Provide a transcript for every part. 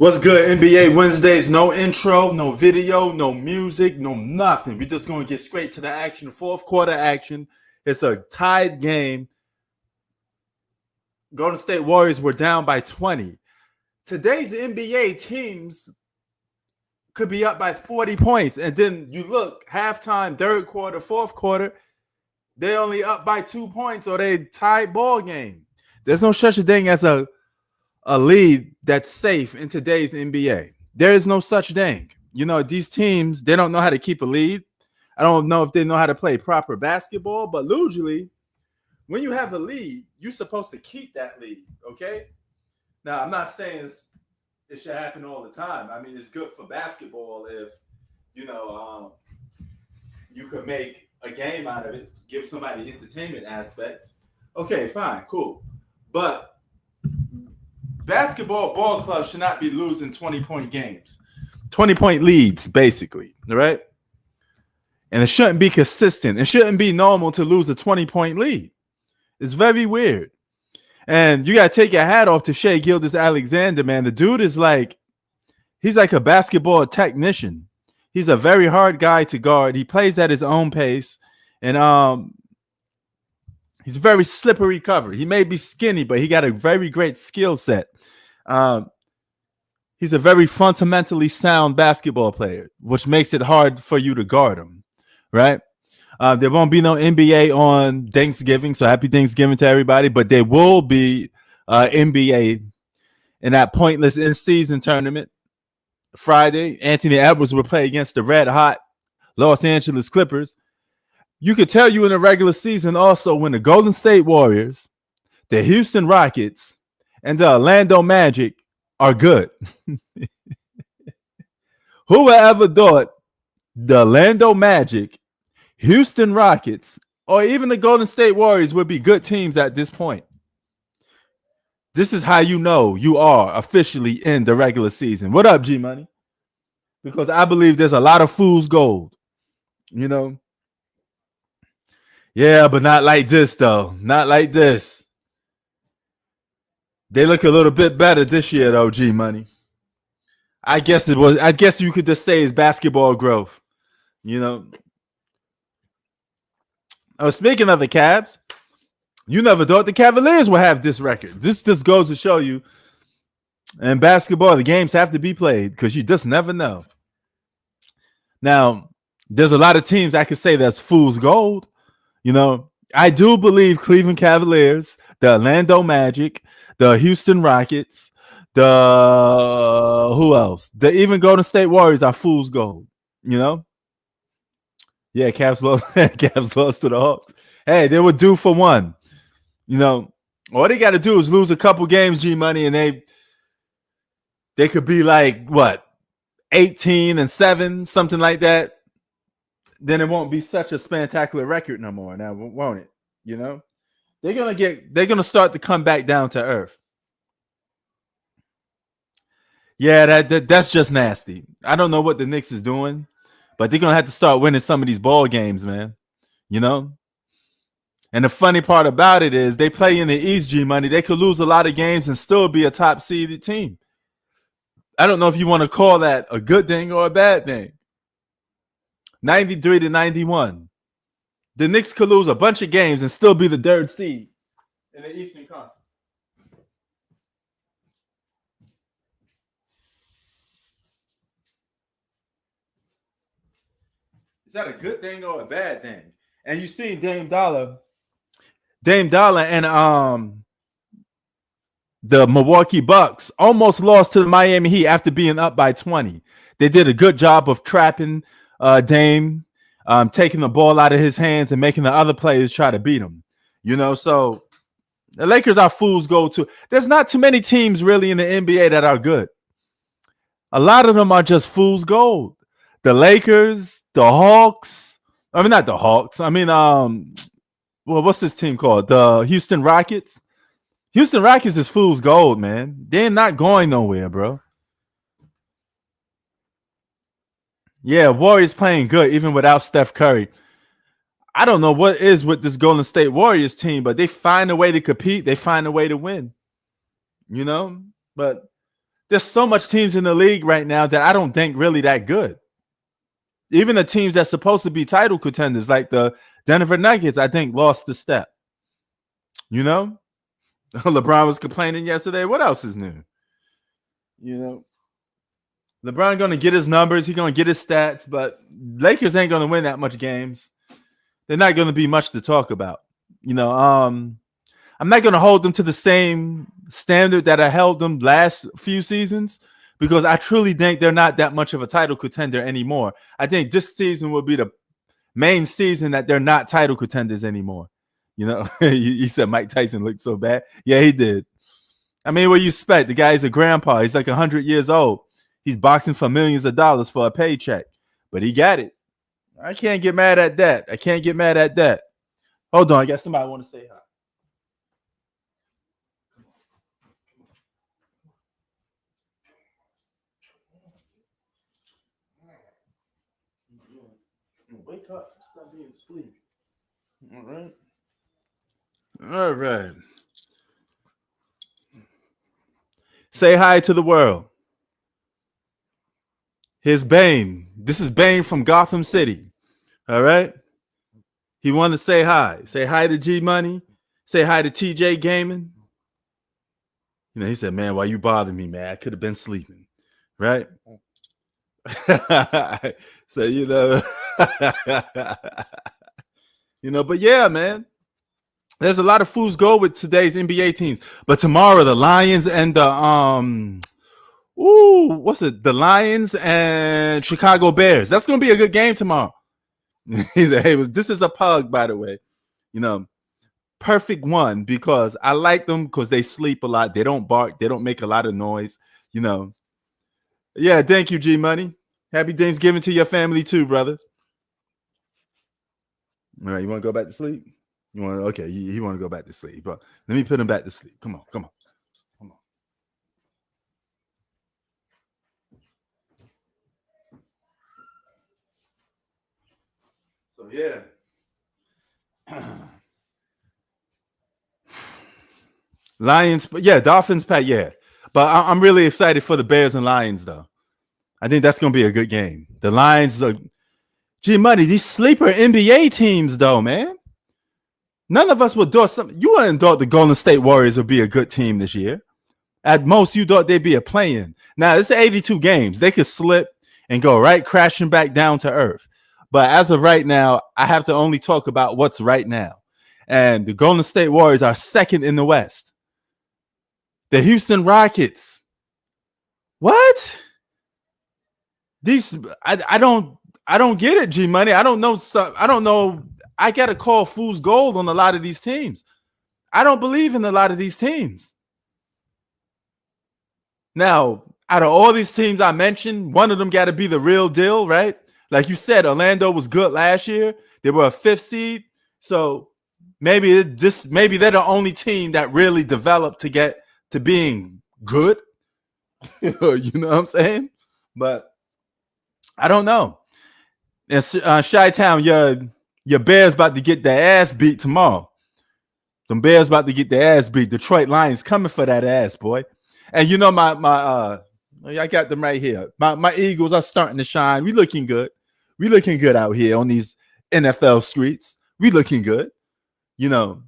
What's good, NBA Wednesdays? No intro, no video, no music, no nothing. We're just going to get straight to the action. Fourth quarter action. It's a tied game. Golden State Warriors were down by 20. Today's NBA teams could be up by 40 points. And then you look, halftime, third quarter, fourth quarter, they only up by 2 points or they tied ball game. There's no such a thing as a lead that's safe in today's NBA. There is no such thing. You know, these teams, they don't know how to keep a lead. I don't know if they know how to play proper basketball, but usually when you have a lead, you're supposed to keep that lead, okay? Now, I'm not saying it should happen all the time. I mean, it's good for basketball if, you could make a game out of it, give somebody entertainment aspects. Okay, fine, cool. But basketball ball clubs should not be losing 20-point games, 20-point leads, basically, right? And it shouldn't be consistent. It shouldn't be normal to lose a 20-point lead. It's very weird. And you got to take your hat off to Shai Gilgeous-Alexander, man. The dude is he's like a basketball technician. He's a very hard guy to guard. He plays at his own pace. And he's very slippery covered. He may be skinny, but he got a very great skill set. He's a very fundamentally sound basketball player, which makes it hard for you to guard him, right? There won't be no NBA on Thanksgiving, so happy Thanksgiving to everybody. But there will be NBA in that pointless in-season tournament. Friday, Anthony Edwards will play against the red-hot Los Angeles Clippers. You could tell you in the regular season also when the Golden State Warriors, the Houston Rockets, and the Orlando Magic are good. Who would ever thought the Orlando Magic, Houston Rockets, or even the Golden State Warriors would be good teams at this point? This is how you know you are officially in the regular season. What up, G Money? Because I believe there's a lot of fool's gold, you know. Yeah, but not like this, though. Not like this. They look a little bit better this year, though, G Money. I guess you could just say it's basketball growth. You know. Oh, speaking of the Cavs, you never thought the Cavaliers would have this record. This just goes to show you in basketball, the games have to be played because you just never know. Now, there's a lot of teams I could say that's fool's gold. You know, I do believe Cleveland Cavaliers, the Orlando Magic, the Houston Rockets, who else? The even Golden State Warriors are fool's gold, you know? Yeah, Cavs lost to the Hawks. Hey, they were due for one. You know, all they got to do is lose a couple games, G Money, and they could be like, what, 18-7, something like that. Then it won't be such a spectacular record no more. Now, won't it? You know, they're gonna start to come back down to earth. Yeah, that's just nasty. I don't know what the Knicks is doing, but they're gonna have to start winning some of these ball games, man. You know. And the funny part about it is they play in the East, G Money. They could lose a lot of games and still be a top seeded team. I don't know if you want to call that a good thing or a bad thing. 93-91. The Knicks could lose a bunch of games and still be the third seed in the Eastern Conference. Is that a good thing or a bad thing? And you see Dame Dollar and the Milwaukee Bucks almost lost to the Miami Heat after being up by 20. They did a good job of trapping Dame, taking the ball out of his hands and making the other players try to beat him. You know, so the Lakers are fool's gold too. There's not too many teams really in the NBA that are good. A lot of them are just fool's gold. The Lakers, the Hawks. I mean, not the Hawks. I mean, what's this team called? The Houston Rockets. Houston Rockets is fool's gold, man. They're not going nowhere, bro. Yeah, Warriors playing good even without Steph Curry. I don't know what is with this Golden State Warriors team, but they find a way to compete. They find a way to win, you know? But there's so much teams in the league right now that I don't think really that good. Even the teams that's supposed to be title contenders, like the Denver Nuggets, I think lost the step. You know, LeBron was complaining yesterday. What else is new? You know, LeBron going to get his numbers. He's going to get his stats, but Lakers ain't going to win that much games. They're not going to be much to talk about. You know, I'm not going to hold them to the same standard that I held them last few seasons, because I truly think they're not that much of a title contender anymore. I think this season will be the main season that they're not title contenders anymore. You know, he said Mike Tyson looked so bad. Yeah, he did. I mean, what you expect? The guy's a grandpa. He's like 100 years old. He's boxing for millions of dollars for a paycheck, but he got it. I can't get mad at that. I can't get mad at that. Hold on. I got somebody want to say hi. Wake up. Stop being asleep. All right. All right. Say hi to the world. Here's Bane. This is Bane from Gotham City. All right. He wanted to say hi. Say hi to G Money. Say hi to TJ Gaming. You know, he said, man, why you bother me, man? I could have been sleeping. Right? So, you know, but yeah, man. There's a lot of fool's gold with today's NBA teams. But tomorrow, the Lions and the the Lions and Chicago Bears. That's gonna be a good game tomorrow. He said, hey, this is a pug, by the way. You know, perfect one, because I like them because they sleep a lot. They don't bark. They don't make a lot of noise. You know. Yeah, thank you, G Money. Happy Thanksgiving to your family too, brother. All right, you want to go back to sleep? You want to? Okay, he want to go back to sleep. But let me put him back to sleep. Come on. So yeah. Lions, yeah, Dolphins, Pat, yeah. But I'm really excited for the Bears and Lions, though. I think that's going to be a good game. The Lions are, G Money, these sleeper NBA teams, though, man. None of us would thought something. You wouldn't thought the Golden State Warriors would be a good team this year. At most, you thought they'd be a play-in. Now, it's 82 games. They could slip and go right crashing back down to earth. But as of right now, I have to only talk about what's right now. And the Golden State Warriors are second in the West. The Houston Rockets. What? These I don't get it, G Money. I don't know. I gotta call fool's gold on a lot of these teams. I don't believe in a lot of these teams. Now, out of all these teams I mentioned, one of them got to be the real deal, right? Like you said, Orlando was good last year. They were a 5th seed. So maybe they're the only team that really developed to get to being good. You know what I'm saying? But I don't know. It's Chi-Town, your Bears about to get their ass beat tomorrow. Them Bears about to get their ass beat. Detroit Lions coming for that ass, boy. And you know I got them right here. My Eagles are starting to shine. We looking good. We looking good out here on these NFL streets. We looking good. You know.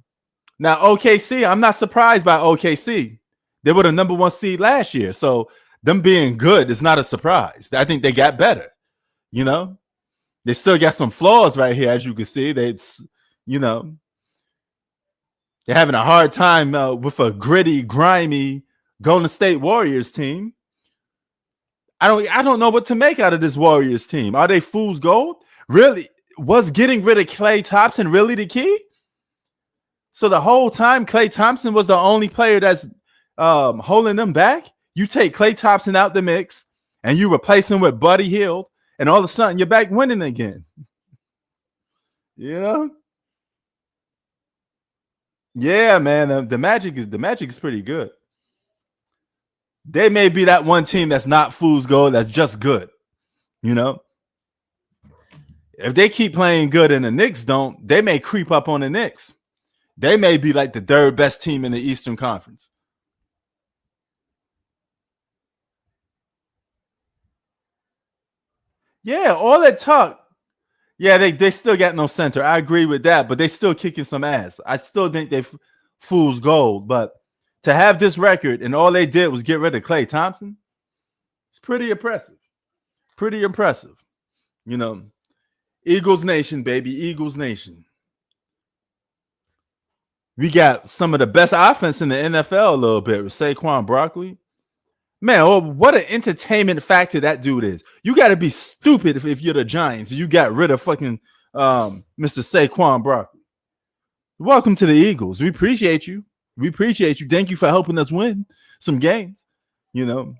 Now OKC, I'm not surprised by OKC. They were the number 1 seed last year. So them being good is not a surprise. I think they got better. You know. They still got some flaws right here, as you can see. They're having a hard time with a gritty, grimy Golden State Warriors team. I don't know what to make out of this Warriors team. Are they fool's gold? Really? Was getting rid of Klay Thompson really the key? So the whole time Klay Thompson was the only player that's holding them back? You take Klay Thompson out the mix and you replace him with Buddy Hield, and all of a sudden you're back winning again. You know? Yeah, man. The Magic is pretty good. They may be that one team that's not fool's gold, that's just good. You know? If they keep playing good and the Knicks don't, they may creep up on the Knicks. They may be like the 3rd best team in the Eastern Conference. Yeah, all that talk. Yeah, they still got no center. I agree with that, but they still kicking some ass. I still think they fool's gold. But to have this record and all they did was get rid of Klay Thompson, it's pretty impressive. Pretty impressive. You know, Eagles Nation, baby. Eagles Nation. We got some of the best offense in the NFL a little bit with Saquon Barkley. Man, oh, what an entertainment factor that dude is. You got to be stupid if you're the Giants. You got rid of fucking Mr. Saquon Barkley. Welcome to the Eagles. We appreciate you. We appreciate you. Thank you for helping us win some games. You know,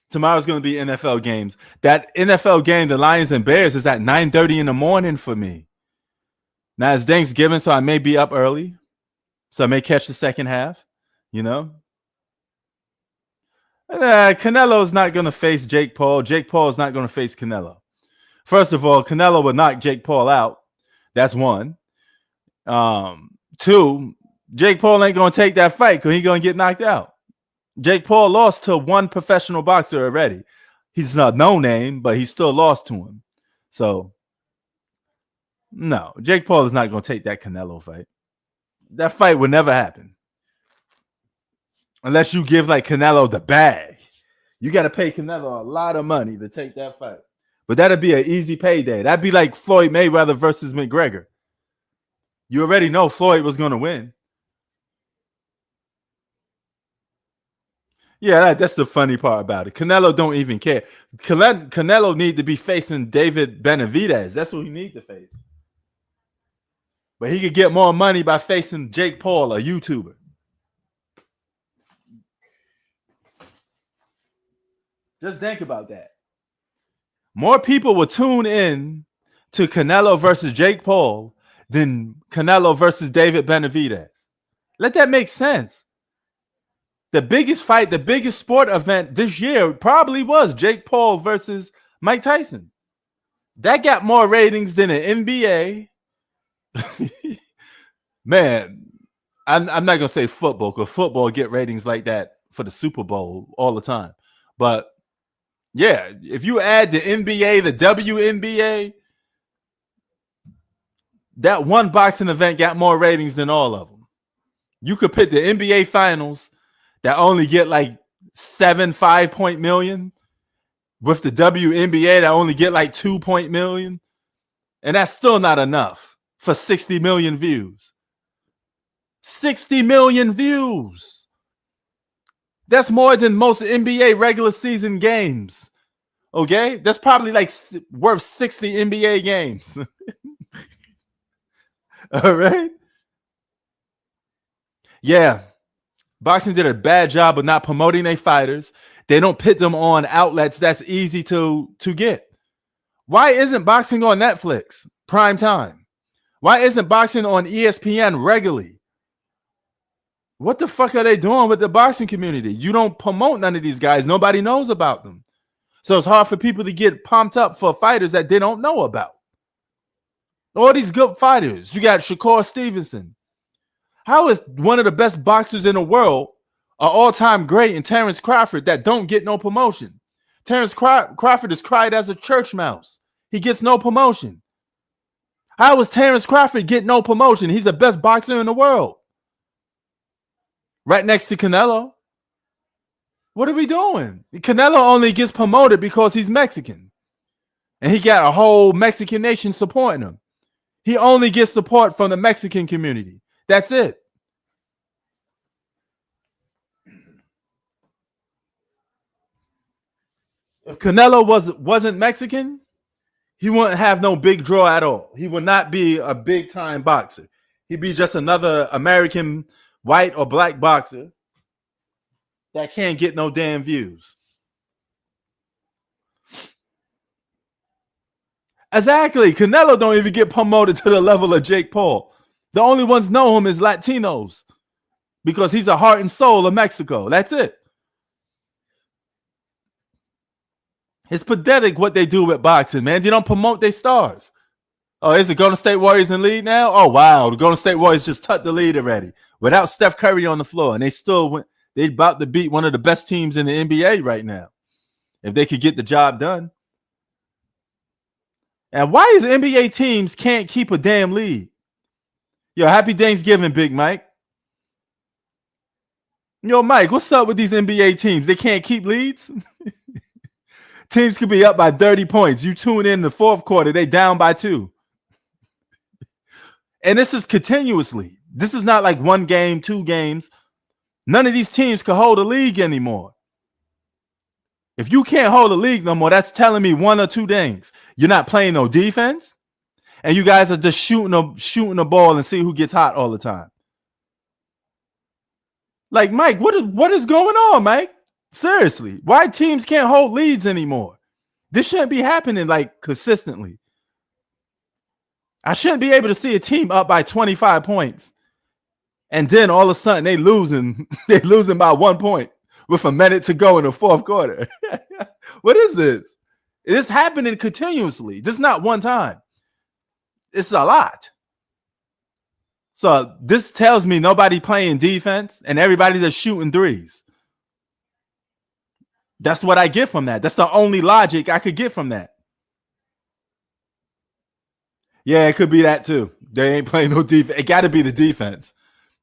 tomorrow's going to be NFL games. That NFL game, the Lions and Bears, is at 9:30 in the morning for me. Now, it's Thanksgiving, so I may be up early. So I may catch the second half, you know. Canelo's not going to face Jake Paul. Jake Paul is not going to face Canelo. First of all, Canelo would knock Jake Paul out. That's one. Two, Jake Paul ain't going to take that fight because he's going to get knocked out. Jake Paul lost to one professional boxer already. He's not no name, but he still lost to him. So, no, Jake Paul is not going to take that Canelo fight. That fight would never happen. Unless you give like Canelo the bag. You got to pay Canelo a lot of money to take that fight. But that'd be an easy payday. That'd be like Floyd Mayweather versus McGregor. You already know Floyd was going to win. Yeah, that's the funny part about it. Canelo don't even care. Canelo need to be facing David Benavidez. That's what he need to face. But he could get more money by facing Jake Paul, a YouTuber. Just think about that. More people will tune in to Canelo versus Jake Paul than Canelo versus David Benavidez. Let that make sense. The biggest fight, the biggest sport event this year probably was Jake Paul versus Mike Tyson. That got more ratings than an NBA. Man, I'm not going to say football because football get ratings like that for the Super Bowl all the time. But yeah, if you add the NBA, the WNBA, that one boxing event got more ratings than all of them. You could put the NBA finals that only get like 5 million with the WNBA that only get like 2 million. And that's still not enough for 60 million views. 60 million views. That's more than most NBA regular season games. Okay? That's probably like worth 60 NBA games. All right? Yeah. Boxing did a bad job of not promoting their fighters. They don't put them on outlets that's easy to get. Why isn't boxing on Netflix prime time? Why isn't boxing on ESPN regularly? What the fuck are they doing with the boxing community? You don't promote none of these guys. Nobody knows about them. So it's hard for people to get pumped up for fighters that they don't know about. All these good fighters. You got Shakur Stevenson. How is one of the best boxers in the world, an all-time great, and Terrence Crawford that don't get no promotion? Terrence Crawford is cried as a church mouse. He gets no promotion. How is Terrence Crawford get no promotion? He's the best boxer in the world. Right next to Canelo. What are we doing? Canelo only gets promoted because he's Mexican. And he got a whole Mexican nation supporting him. He only gets support from the Mexican community. That's it. If Canelo wasn't Mexican, he wouldn't have no big draw at all. He would not be a big time boxer. He'd be just another American white or black boxer that can't get no damn views. Exactly. Canelo don't even get promoted to the level of Jake Paul. The only ones know him is Latinos because he's a heart and soul of Mexico. That's it. It's pathetic what they do with boxing, man. They don't promote their stars. Oh, is it Golden State Warriors in lead now? Oh, wow. The Golden State Warriors just tucked the lead already without Steph Curry on the floor, and they still win. They about to beat one of the best teams in the NBA right now if they could get the job done. And why is NBA teams can't keep a damn lead? Yo, happy Thanksgiving, Big Mike. Yo, Mike, what's up with these NBA teams? They can't keep leads? Teams could be up by 30 points. You tune in the fourth quarter, they down by 2. And this is continuously. This is not like 1 game, 2 games. None of these teams can hold a league anymore. If you can't hold a league no more, that's telling me 1 or 2 things. You're not playing no defense, and you guys are just shooting a ball and see who gets hot all the time. Like, Mike, what is going on, Mike? Seriously, why teams can't hold leads anymore? This shouldn't be happening like consistently. I shouldn't be able to see a team up by 25 points, and then all of a sudden they losing by 1 point with a minute to go in the fourth quarter. What is this? It's happening continuously. This is not one time. It's a lot. So this tells me nobody playing defense and everybody just shooting threes. That's what I get from that. That's the only logic I could get from that. Yeah, it could be that too. They ain't playing no defense. It got to be the defense.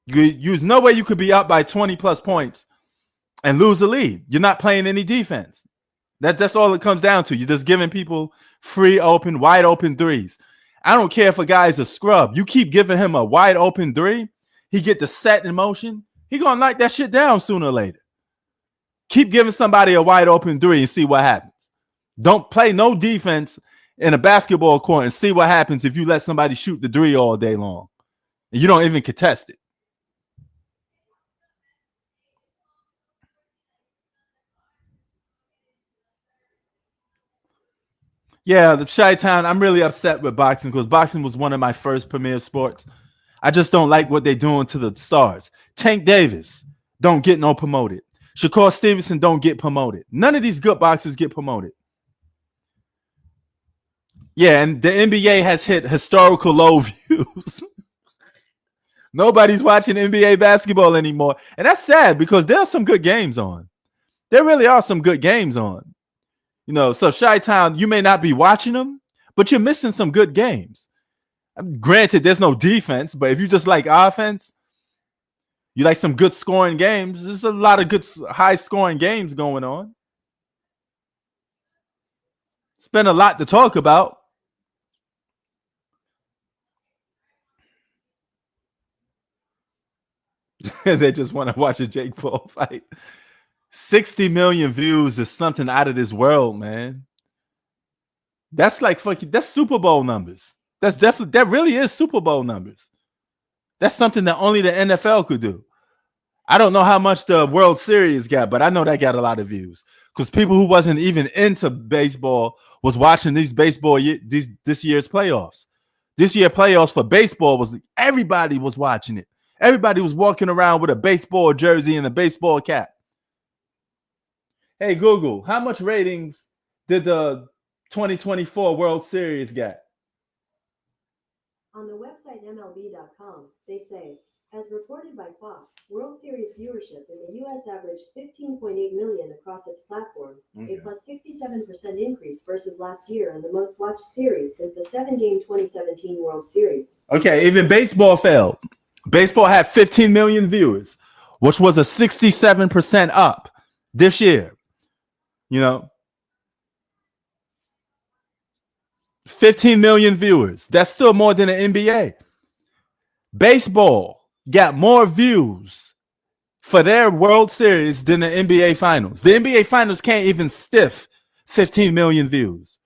There's no way you could be up by 20 plus points and lose the lead. You're not playing any defense. That's all it comes down to. You're just giving people free open, wide open threes. I don't care if a guy's a scrub. You keep giving him a wide open 3, he get the set in motion. He gonna knock that shit down sooner or later. Keep giving somebody a wide open 3 and see what happens. Don't play no defense in a basketball court and see what happens if you let somebody shoot the 3 all day long and you don't even contest it. Yeah, the Chi-Town, I'm really upset with boxing because boxing was one of my first premier sports. I just don't like what they're doing to the stars. Tank Davis don't get no promoted. Shakur Stevenson don't get promoted. None of these good boxers get promoted. Yeah, and the NBA has hit historical low views. Nobody's watching NBA basketball anymore. And that's sad because there are some good games on. There really are some good games on. You know, so Chi-Town, you may not be watching them, but you're missing some good games. Granted, there's no defense, but if you just like offense, you like some good scoring games. There's a lot of good high scoring games going on. It's been a lot to talk about. They just want to watch a Jake Paul fight. 60 million views is something out of this world, man. That's like fucking, that's Super Bowl numbers. That's definitely, that really is Super Bowl numbers. That's something that only the NFL could do. I don't know how much the World Series got, but I know that got a lot of views because people who wasn't even into baseball was watching this year's playoffs. This year playoffs for baseball was, everybody was watching it. Everybody was walking around with a baseball jersey and a baseball cap. Hey, Google, how much ratings did the 2024 World Series get? On the website MLB.com, they say, as reported by Fox, World Series viewership in the U.S. averaged 15.8 million across its platforms, a plus 67% increase versus last year and the most watched series since the 7-game 2017 World Series. Okay, even baseball failed. Baseball had 15 million viewers, which was a 67% up this year. You know, 15 million viewers. That's still more than the NBA. Baseball got more views for their World Series than the NBA Finals. The NBA Finals can't even stiff 15 million views.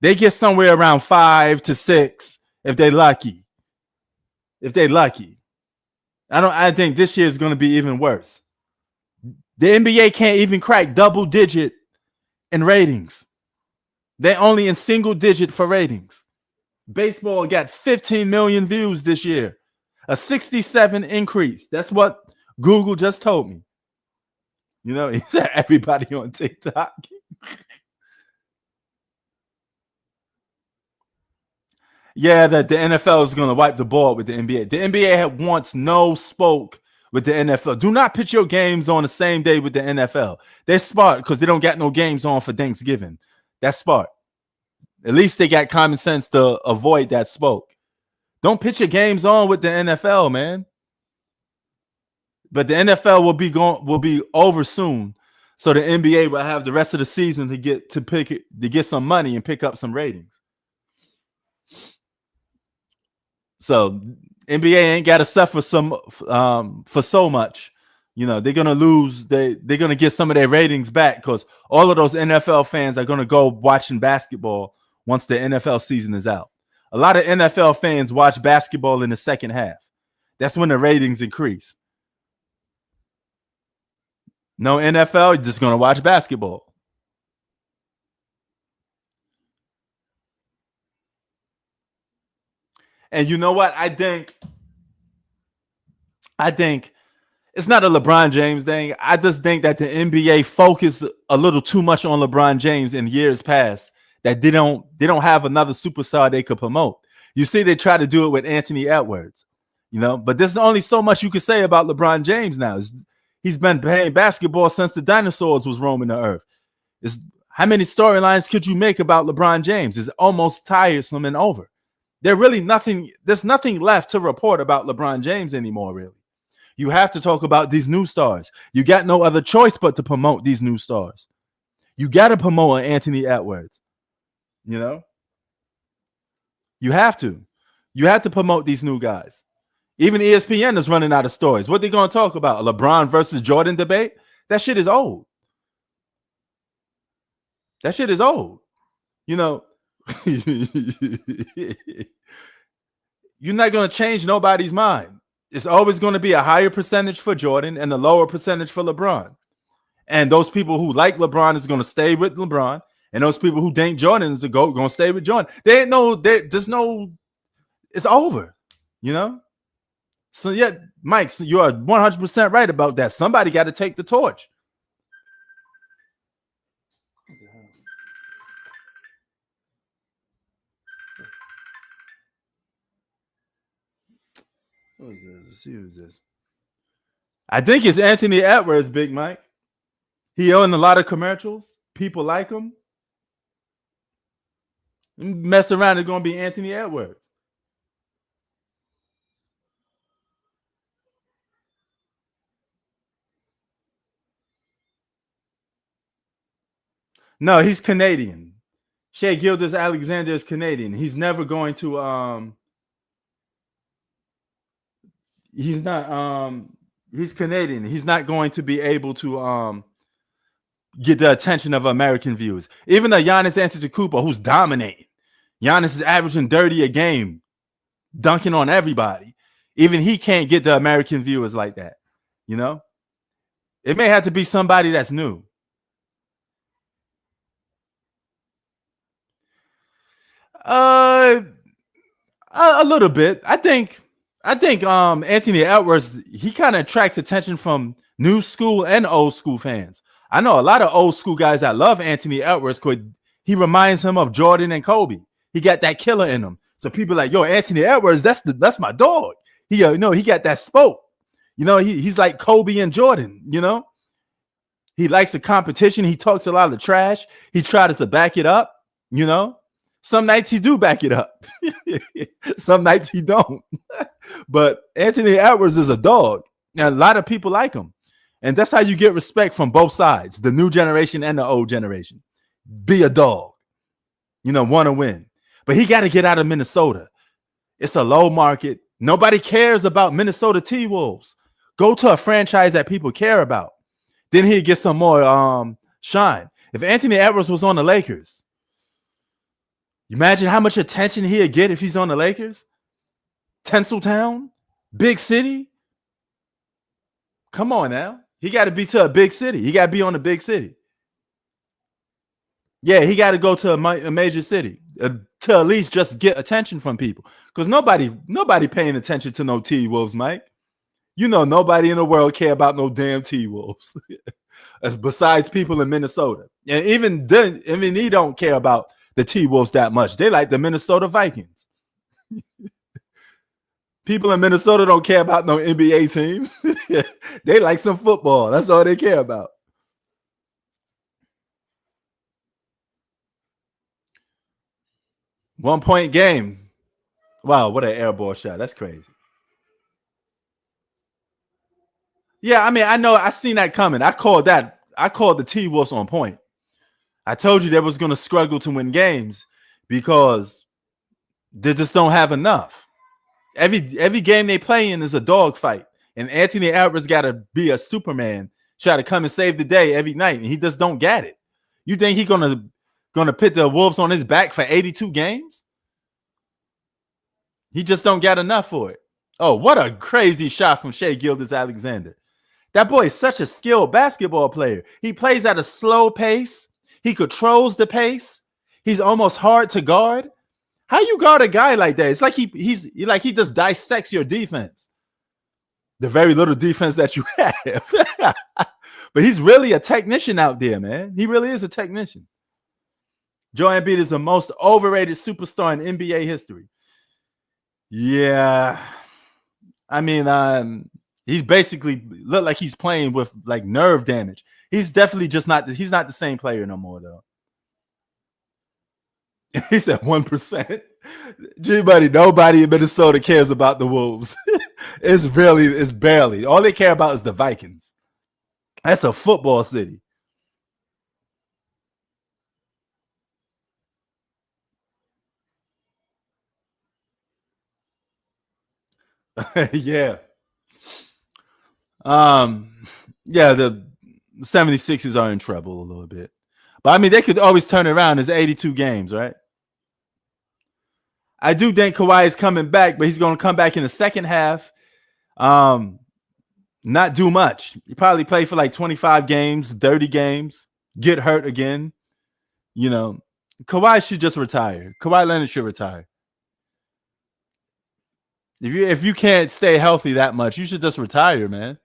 They get somewhere around 5 to 6 if they're lucky. I think this year is going to be even worse. The NBA can't even crack double digit in ratings. They're only in single digit for ratings. Baseball got 15 million views this year, a 67 increase. That's what Google just told me. You know, he said everybody on TikTok. Yeah, that the NFL is going to wipe the ball with the NBA. The NBA had once no spoke with the NFL. Do not put your games on the same day with the NFL. They're smart because they don't got no games on for Thanksgiving. That's smart. At least they got common sense to avoid that smoke. Don't put your games on with the NFL, man. But the NFL will be over soon, so the NBA will have the rest of the season to get some money and pick up some ratings. So NBA ain't got to suffer for so much. You know, they're gonna lose. They're gonna get some of their ratings back because all of those NFL fans are gonna go watching basketball once the NFL season is out. A lot of NFL fans watch basketball in the second half. That's when the ratings increase. No NFL, you're just gonna watch basketball. And you know what? I think it's not a LeBron James thing. I just think that the NBA focused a little too much on LeBron James in years past. That they don't have another superstar they could promote. You see, they try to do it with Anthony Edwards, you know, but there's only so much you can say about LeBron James now. He's been playing basketball since the dinosaurs was roaming the earth. How many storylines could you make about LeBron James? It's almost tiresome and over. There's nothing left to report about LeBron James anymore, really. You have to talk about these new stars. You got no other choice but to promote these new stars. You got to promote Anthony Edwards. You know, you have to promote these new guys. Even ESPN is running out of stories. What they going to talk about? A LeBron versus Jordan debate? That shit is old. You know, you're not going to change nobody's mind. It's always going to be a higher percentage for Jordan and a lower percentage for LeBron. And those people who like LeBron is going to stay with LeBron. And those people who think Jordan is the GOAT going to stay with Jordan. There's no, it's over, you know? So, yeah, Mike, you are 100% right about that. Somebody got to take the torch. What is this? Let's see who's this. I think it's Anthony Edwards, Big Mike. He owned a lot of commercials. People like him. Mess around, it's going to be Anthony Edwards. No, he's Canadian. Shea Gilgeous-Alexander is Canadian. He's never going to he's Canadian. He's not going to be able to get the attention of American viewers. Even though Giannis Antetokounmpo, who's dominating, Giannis is averaging 30 a game, dunking on everybody. Even he can't get the American viewers like that. You know, it may have to be somebody that's new. A little bit. I think Anthony Edwards, he kind of attracts attention from new school and old school fans. I know a lot of old school guys that love Anthony Edwards because he reminds him of Jordan and Kobe. He got that killer in him. So people like, yo, Anthony Edwards, that's my dog. He got that spoke. You know, he's like Kobe and Jordan, you know. He likes the competition. He talks a lot of trash. He tries to back it up, you know. Some nights he do back it up. Some nights he don't. But Anthony Edwards is a dog. And a lot of people like him. And that's how you get respect from both sides, the new generation and the old generation. Be a dog. You know, want to win. But he got to get out of Minnesota. It's a low market. Nobody cares about Minnesota T-Wolves. Go to a franchise that people care about. Then he'll get some more shine. If Anthony Edwards was on the Lakers, imagine how much attention he'd get if he's on the Lakers. Tinseltown, big city. Come on now. He got to be to a big city. He got to be on a big city. Yeah, he got to go to a major city to at least just get attention from people. Because nobody paying attention to no T-Wolves, Mike. You know, nobody in the world care about no damn T-Wolves. Besides people in Minnesota. And even then, I mean, he don't care about the T-Wolves that much. They like the Minnesota Vikings. People in Minnesota don't care about no NBA team. They like some football. That's all they care about. One-point game. Wow, what an air ball shot. That's crazy. Yeah, I mean, I know I seen that coming. I called the T-Wolves on point. I told you they was going to struggle to win games because they just don't have enough. Every game they play in is a dogfight. And Anthony Edwards got to be a Superman, try to come and save the day every night, and he just don't get it. You think he's gonna put the Wolves on his back for 82 games? He just don't get enough for it. Oh, what a crazy shot from Shai Gilgeous-Alexander. That boy is such a skilled basketball player. He plays at a slow pace. He controls the pace. He's almost hard to guard. How you guard a guy like that? It's like he just dissects your defense. The very little defense that you have. But he's really a technician out there, man. He really is a technician. Joel Embiid is the most overrated superstar in NBA history. Yeah. I mean, he's basically looked like he's playing with like nerve damage. He's definitely just he's not the same player no more, though. He's at 1%. G-Buddy, nobody in Minnesota cares about the Wolves. It's barely. All they care about is the Vikings. That's a football city. Yeah. Yeah, the 76ers are in trouble a little bit. But I mean, they could always turn it around. It's 82 games, right? I do think Kawhi is coming back, but he's going to come back in the second half. Not do much. He probably play for like 25 games, 30 games, get hurt again. You know, Kawhi should just retire. Kawhi Leonard should retire. If you can't stay healthy that much, you should just retire, man.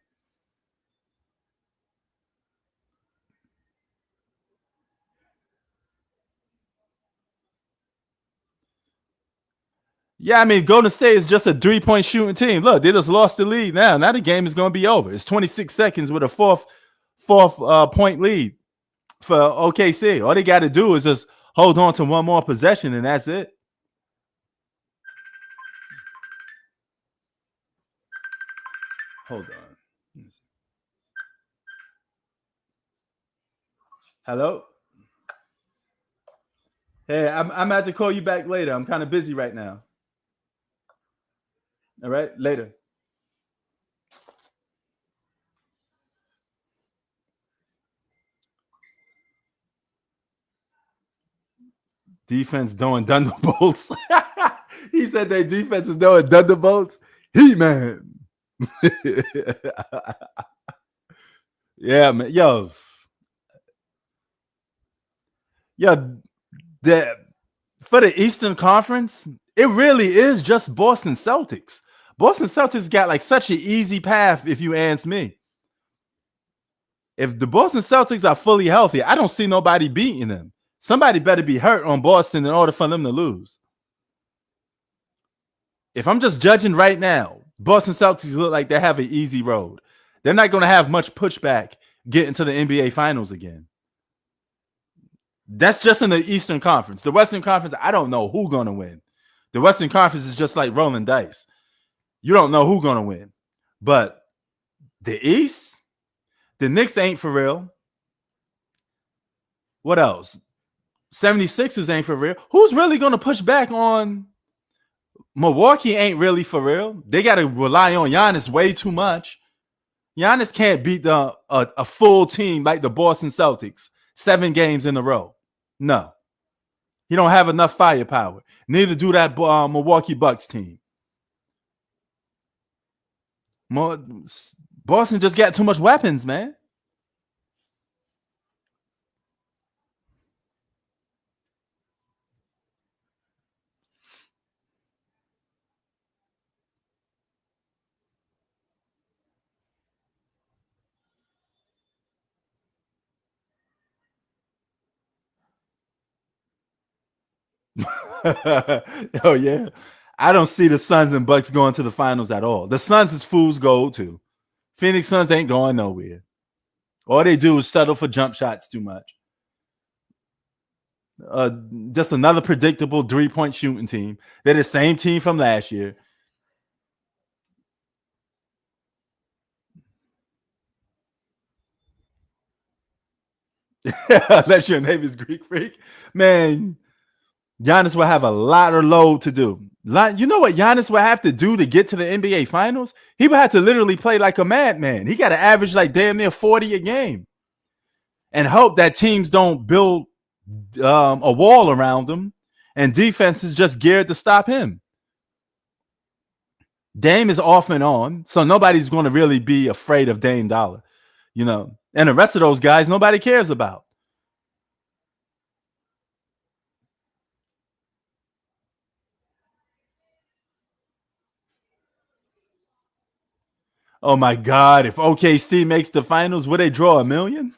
Yeah, I mean, Golden State is just a 3-point shooting team. Look, they just lost the lead now. Now the game is going to be over. It's 26 seconds with a fourth point lead for OKC. All they got to do is just hold on to one more possession, and that's it. Hold on. Hello? Hey, I'm about to call you back later. I'm kind of busy right now. All right, later. Defense doing thunderbolts. He said their defense is doing thunderbolts. He-Man. Yeah, man. Yo, for the Eastern Conference, it really is just Boston Celtics. Boston Celtics got like such an easy path, if you ask me. If the Boston Celtics are fully healthy, I don't see nobody beating them. Somebody better be hurt on Boston in order for them to lose. If I'm just judging right now, Boston Celtics look like they have an easy road. They're not going to have much pushback getting to the NBA Finals again. That's just in the Eastern Conference. The Western Conference, I don't know who's going to win. The Western Conference is just like rolling dice. You don't know who's going to win. But the East, the Knicks ain't for real. What else? 76ers ain't for real. Who's really going to push back on Milwaukee? Ain't really for real. They got to rely on Giannis way too much. Giannis can't beat a full team like the Boston Celtics 7 games in a row. No. He don't have enough firepower. Neither do that Milwaukee Bucks team. Boston just got too much weapons, man. Oh, yeah. I don't see the Suns and Bucks going to the finals at all. The Suns is fool's gold too. Phoenix Suns ain't going nowhere. All they do is settle for jump shots too much. Just another predictable 3-point shooting team. They're the same team from last year. Unless your name is Greek Freak, man. Giannis will have a lot of load to do. You know what Giannis will have to do to get to the NBA Finals? He would have to literally play like a madman. He got to average like damn near 40 a game, and hope that teams don't build a wall around him, and defense is just geared to stop him. Dame is off and on, so nobody's going to really be afraid of Dame Dollar, you know. And the rest of those guys, nobody cares about. Oh my God! If OKC makes the finals, would they draw 1 million?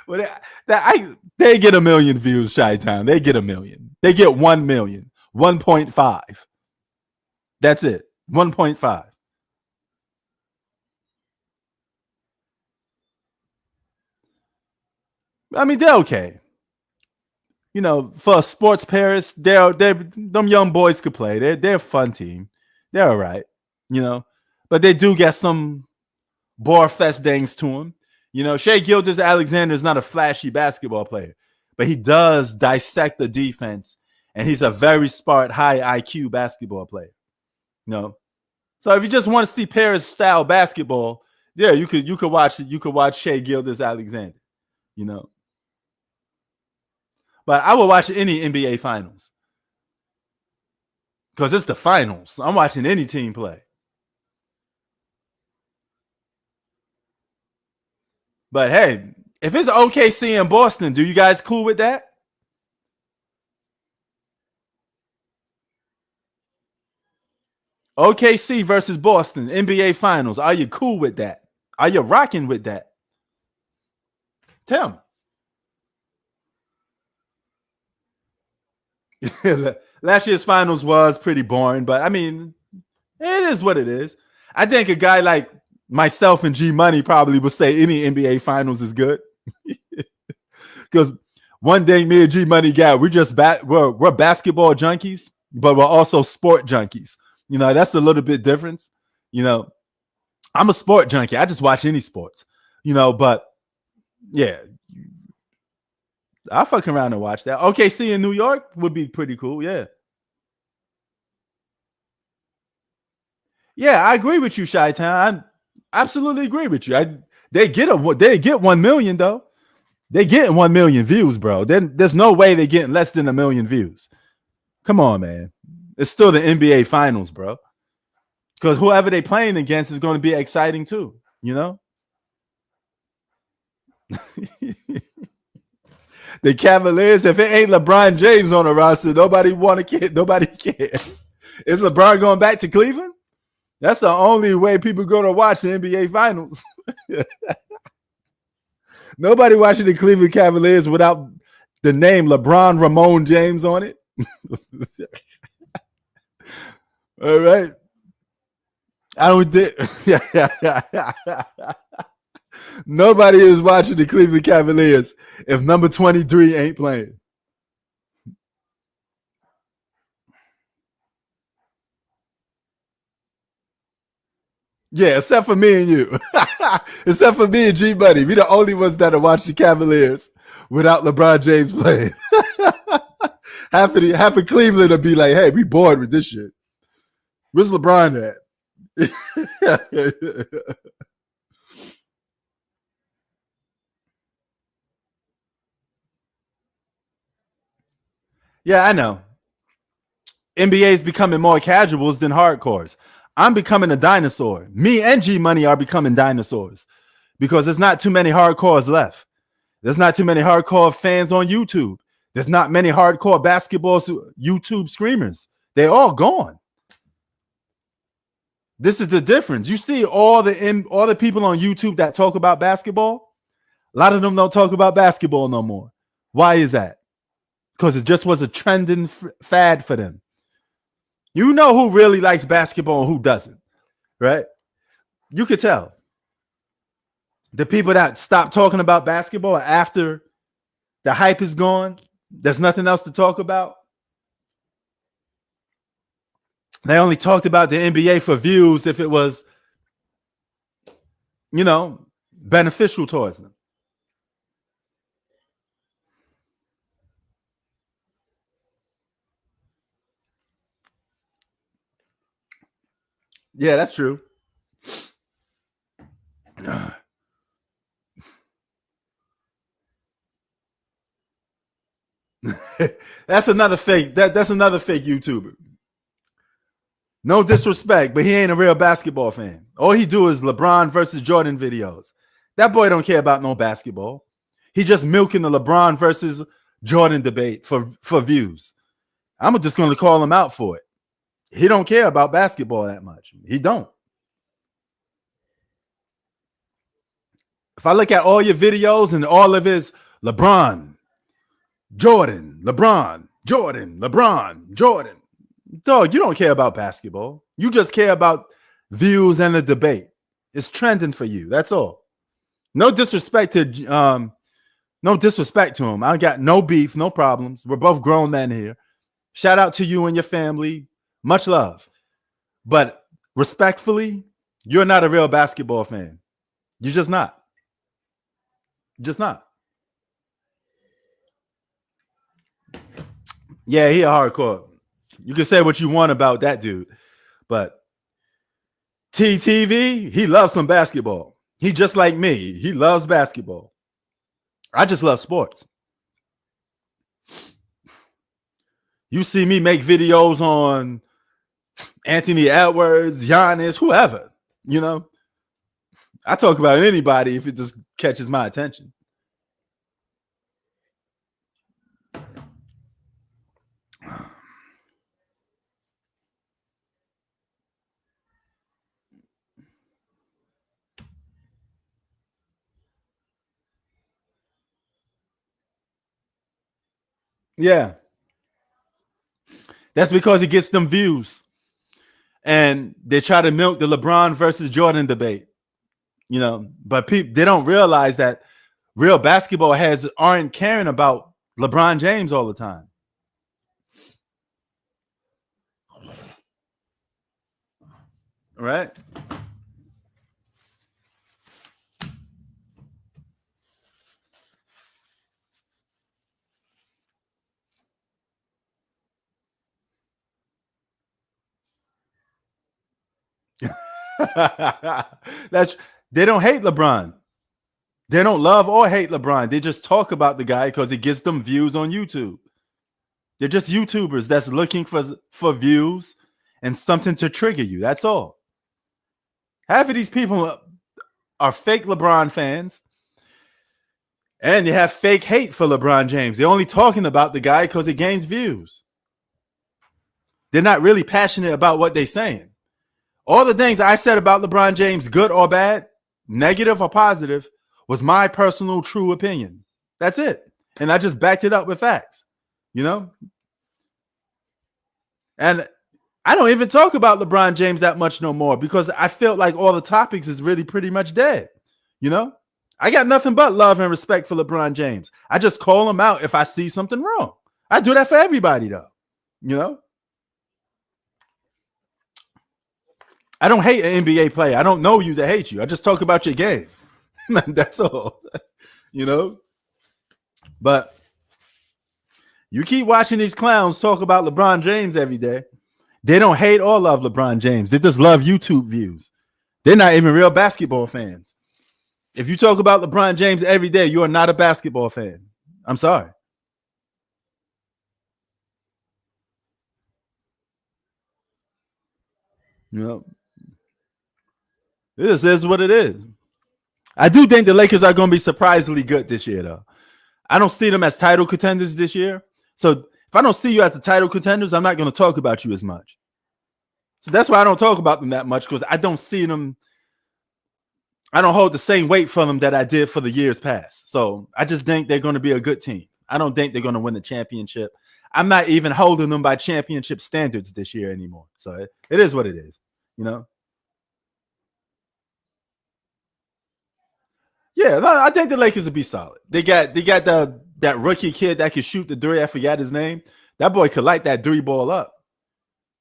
They get 1 million views, Chi-Town. They get 1 million. They get 1 million. 1.5. That's it. 1.5. I mean, they're okay. You know, for a sports Paris, they're them young boys could play. They're a fun team. They're all right. You know, but they do get some Borfest things to him. You know, Shai Gilgeous-Alexander is not a flashy basketball player, but he does dissect the defense, and he's a very smart, high IQ basketball player. You know, so if you just want to see Paris style basketball, yeah, you could watch it. You could watch Shai Gilgeous-Alexander. You know, but I would watch any NBA Finals because it's the finals. I'm watching any team play. But hey, if it's OKC and Boston, do you guys cool with that? OKC versus Boston, NBA Finals. Are you cool with that? Are you rocking with that? Tell me. Last year's finals was pretty boring, but I mean, it is what it is. I think a guy like myself and G Money probably would say any NBA Finals is good. Because one thing me and G Money got, we're basketball junkies, but we're also sport junkies. You know, that's a little bit different. You know, I'm a sport junkie. I just watch any sports. You know, but yeah, I'll fuck around and watch that. OKC in New York would be pretty cool. Yeah. Yeah, I agree with you, Chi-Town. I absolutely agree with you. They get 1 million though. They getting 1 million views, bro. Then there's no way they getting less than 1 million views. Come on, man. It's still the NBA Finals, bro. Because whoever they playing against is going to be exciting too. You know. The Cavaliers, if it ain't LeBron James on the roster, nobody care. Nobody care. Is LeBron going back to Cleveland? That's the only way people go to watch the NBA Finals. Nobody watching the Cleveland Cavaliers without the name LeBron Ramon James on it. All right. I don't think. Nobody is watching the Cleveland Cavaliers if number 23 ain't playing. Yeah, except for me and you. Except for me and G Buddy. We the only ones that are watching the Cavaliers without LeBron James playing. half of Cleveland will be like, hey, we bored with this shit. Where's LeBron at? Yeah, I know. NBA is becoming more casuals than hardcores. I'm becoming a dinosaur. Me and G Money are becoming dinosaurs because there's not too many hardcores left. There's not too many hardcore fans on YouTube. There's not many hardcore basketball YouTube screamers. They're all gone. This is the difference. You see all the people on YouTube that talk about basketball. A lot of them don't talk about basketball no more. Why is that? Because it just was a trending fad for them. You know who really likes basketball and who doesn't, right? You could tell. The people that stop talking about basketball after the hype is gone, there's nothing else to talk about. They only talked about the NBA for views if it was, beneficial towards them. Yeah, that's true. That's another fake. That's another fake YouTuber. No disrespect, but he ain't a real basketball fan. All he do is LeBron versus Jordan videos. That boy don't care about no basketball. He just milking the LeBron versus Jordan debate for views. I'm just going to call him out for it. He don't care about basketball that much. He don't. If I look at all your videos and all of his LeBron, Jordan, LeBron, Jordan, LeBron, Jordan. Dog, you don't care about basketball. You just care about views and the debate. It's trending for you. That's all. No disrespect to him. I got no beef, no problems. We're both grown men here. Shout out to you and your family. Much love. But respectfully, you're not a real basketball fan. You're just not. Just not. Yeah, he a hardcore. You can say what you want about that dude, but TTV, he loves some basketball. He just like me. He loves basketball. I just love sports. You see me make videos on Anthony Edwards, Giannis, whoever, I talk about anybody if it just catches my attention. Yeah. That's because it gets them views. And they try to milk the LeBron versus Jordan debate. But they don't realize that real basketball heads aren't caring about LeBron James all the time. Right? They don't hate LeBron. They don't love or hate LeBron. They just talk about the guy because it gets them views on YouTube. They're just YouTubers that's looking for views and something to trigger you. That's all. Half of these people are fake LeBron fans, and they have fake hate for LeBron James. They're only talking about the guy because it gains views. They're not really passionate about what they're saying. All the things I said about LeBron James, good or bad, negative or positive, was my personal true opinion. That's it. And I just backed it up with facts, And I don't even talk about LeBron James that much no more because I felt like all the topics is really pretty much dead. I got nothing but love and respect for LeBron James. I just call him out if I see something wrong. I do that for everybody though. I don't hate an NBA player. I don't know you to hate you. I just talk about your game. That's all. But you keep watching these clowns talk about LeBron James every day. They don't hate or love LeBron James. They just love YouTube views. They're not even real basketball fans. If you talk about LeBron James every day, you are not a basketball fan. I'm sorry. This is what it is. I do think the Lakers are going to be surprisingly good this year, though. I don't see them as title contenders this year. So if I don't see you as the title contenders, I'm not going to talk about you as much. So that's why I don't talk about them that much, because I don't see them. I don't hold the same weight for them that I did for the years past. So I just think they're going to be a good team. I don't think they're going to win the championship. I'm not even holding them by championship standards this year anymore. So it is what it is, you know. Yeah, no, I think the Lakers will be solid. They got that rookie kid that can shoot the three. I forgot his name. That boy could light that three ball up.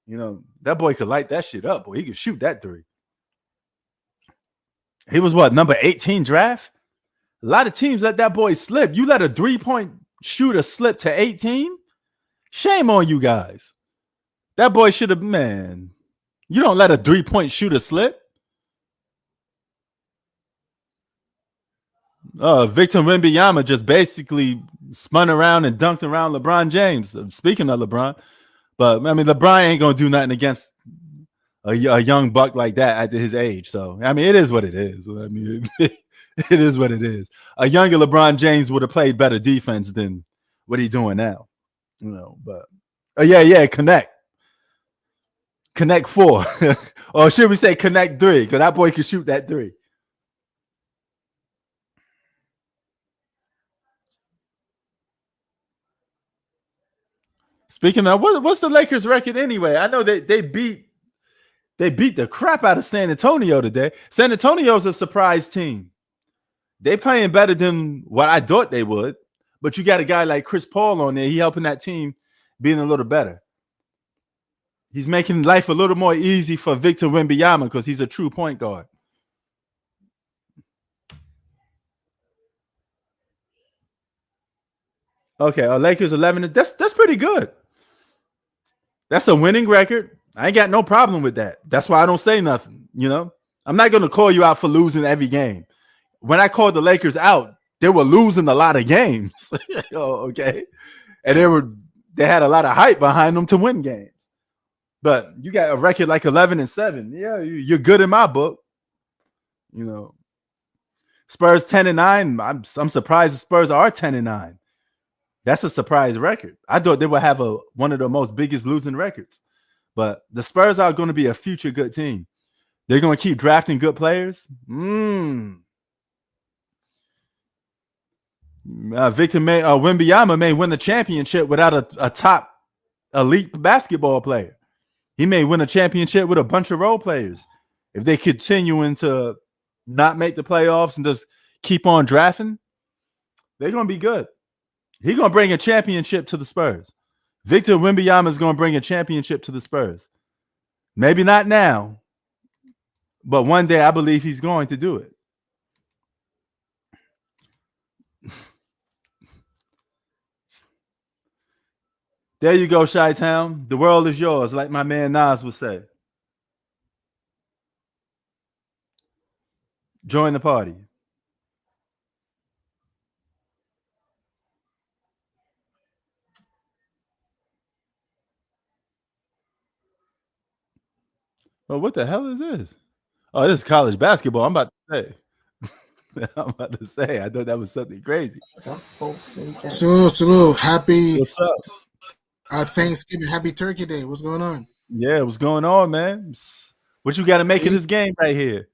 You know, that boy could light that shit up. Boy, he could shoot that three. He was what, number 18 draft? A lot of teams let that boy slip. You let a 3-point shooter slip to 18? Shame on you guys. That boy should have, man. You don't let a 3-point shooter slip. Victor Wembanyama just basically spun around and dunked around LeBron James. Speaking of LeBron, but I mean, LeBron ain't gonna do nothing against a young buck like that at his age. So I mean, it is what it is. I mean, it is what it is. A younger LeBron James would have played better defense than what he's doing now. You know, but connect 4, or should we say connect 3? Because that boy can shoot that 3. Speaking of, what's the Lakers record anyway? I know they beat the crap out of San Antonio today. San Antonio's a surprise team. They playing better than what I thought they would. But you got a guy like Chris Paul on there. He helping that team being a little better. He's making life a little more easy for Victor Wembanyama because he's a true point guard. Okay, Lakers 11. That's pretty good. That's a winning record. I ain't got no problem with that. That's why I don't say nothing. You know, I'm not going to call you out for losing every game. When I called the Lakers out, they were losing a lot of games. Okay, and they had a lot of hype behind them to win games. But you got a record like 11-7. Yeah, you're good in my book. You know, Spurs 10-9. I'm surprised the Spurs are 10-9. That's a surprise record. I thought they would have one of the most biggest losing records. But the Spurs are going to be a future good team. They're going to keep drafting good players. Victor Wembanyama may win the championship without a top elite basketball player. He may win a championship with a bunch of role players. If they continue to not make the playoffs and just keep on drafting, they're going to be good. He's going to bring a championship to the Spurs. Victor Wembanyama is going to bring a championship to the Spurs. Maybe not now, but one day I believe he's going to do it. There you go, Chi-Town. The world is yours, like my man Nas would say. Join the party. Well, what the hell is this? Oh, this is college basketball. I'm about to say. I thought that was something crazy. Salute. Happy. What's up? Thanksgiving. Happy Turkey Day. What's going on? Yeah, what's going on, man? What you got to make in this game right here?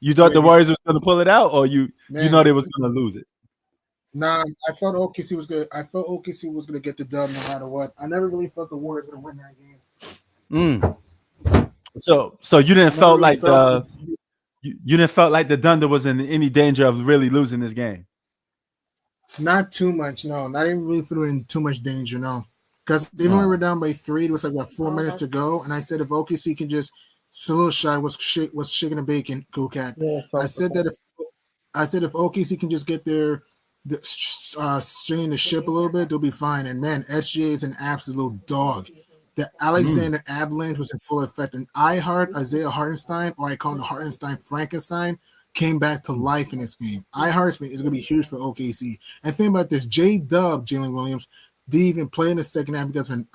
You thought the Warriors was going to pull it out, or you know they was going to lose it? Nah, I felt OKC was good. I felt OKC was going to get the dub no matter what. I never really felt the Warriors going to win that game. So you didn't felt like you didn't felt like the Thunder was in any danger of really losing this game? Not too much, no. Not even really feeling too much danger, no. Because they only were down by 3. It was like 4 minutes to go, and I said if OKC can just Shy was shaking a bacon, cool cat. Yeah, I said if OKC can just get stringing the ship a little bit, they'll be fine. And man, SGA is an absolute dog. The Alexander Avalanche was in full effect, and Isaiah Hartenstein, or I call him the Hartenstein Frankenstein, came back to life in this game. Hartenstein is going to be huge for OKC. And think about this: J-Dub, Jalen Williams, didn't even play in the second half because of an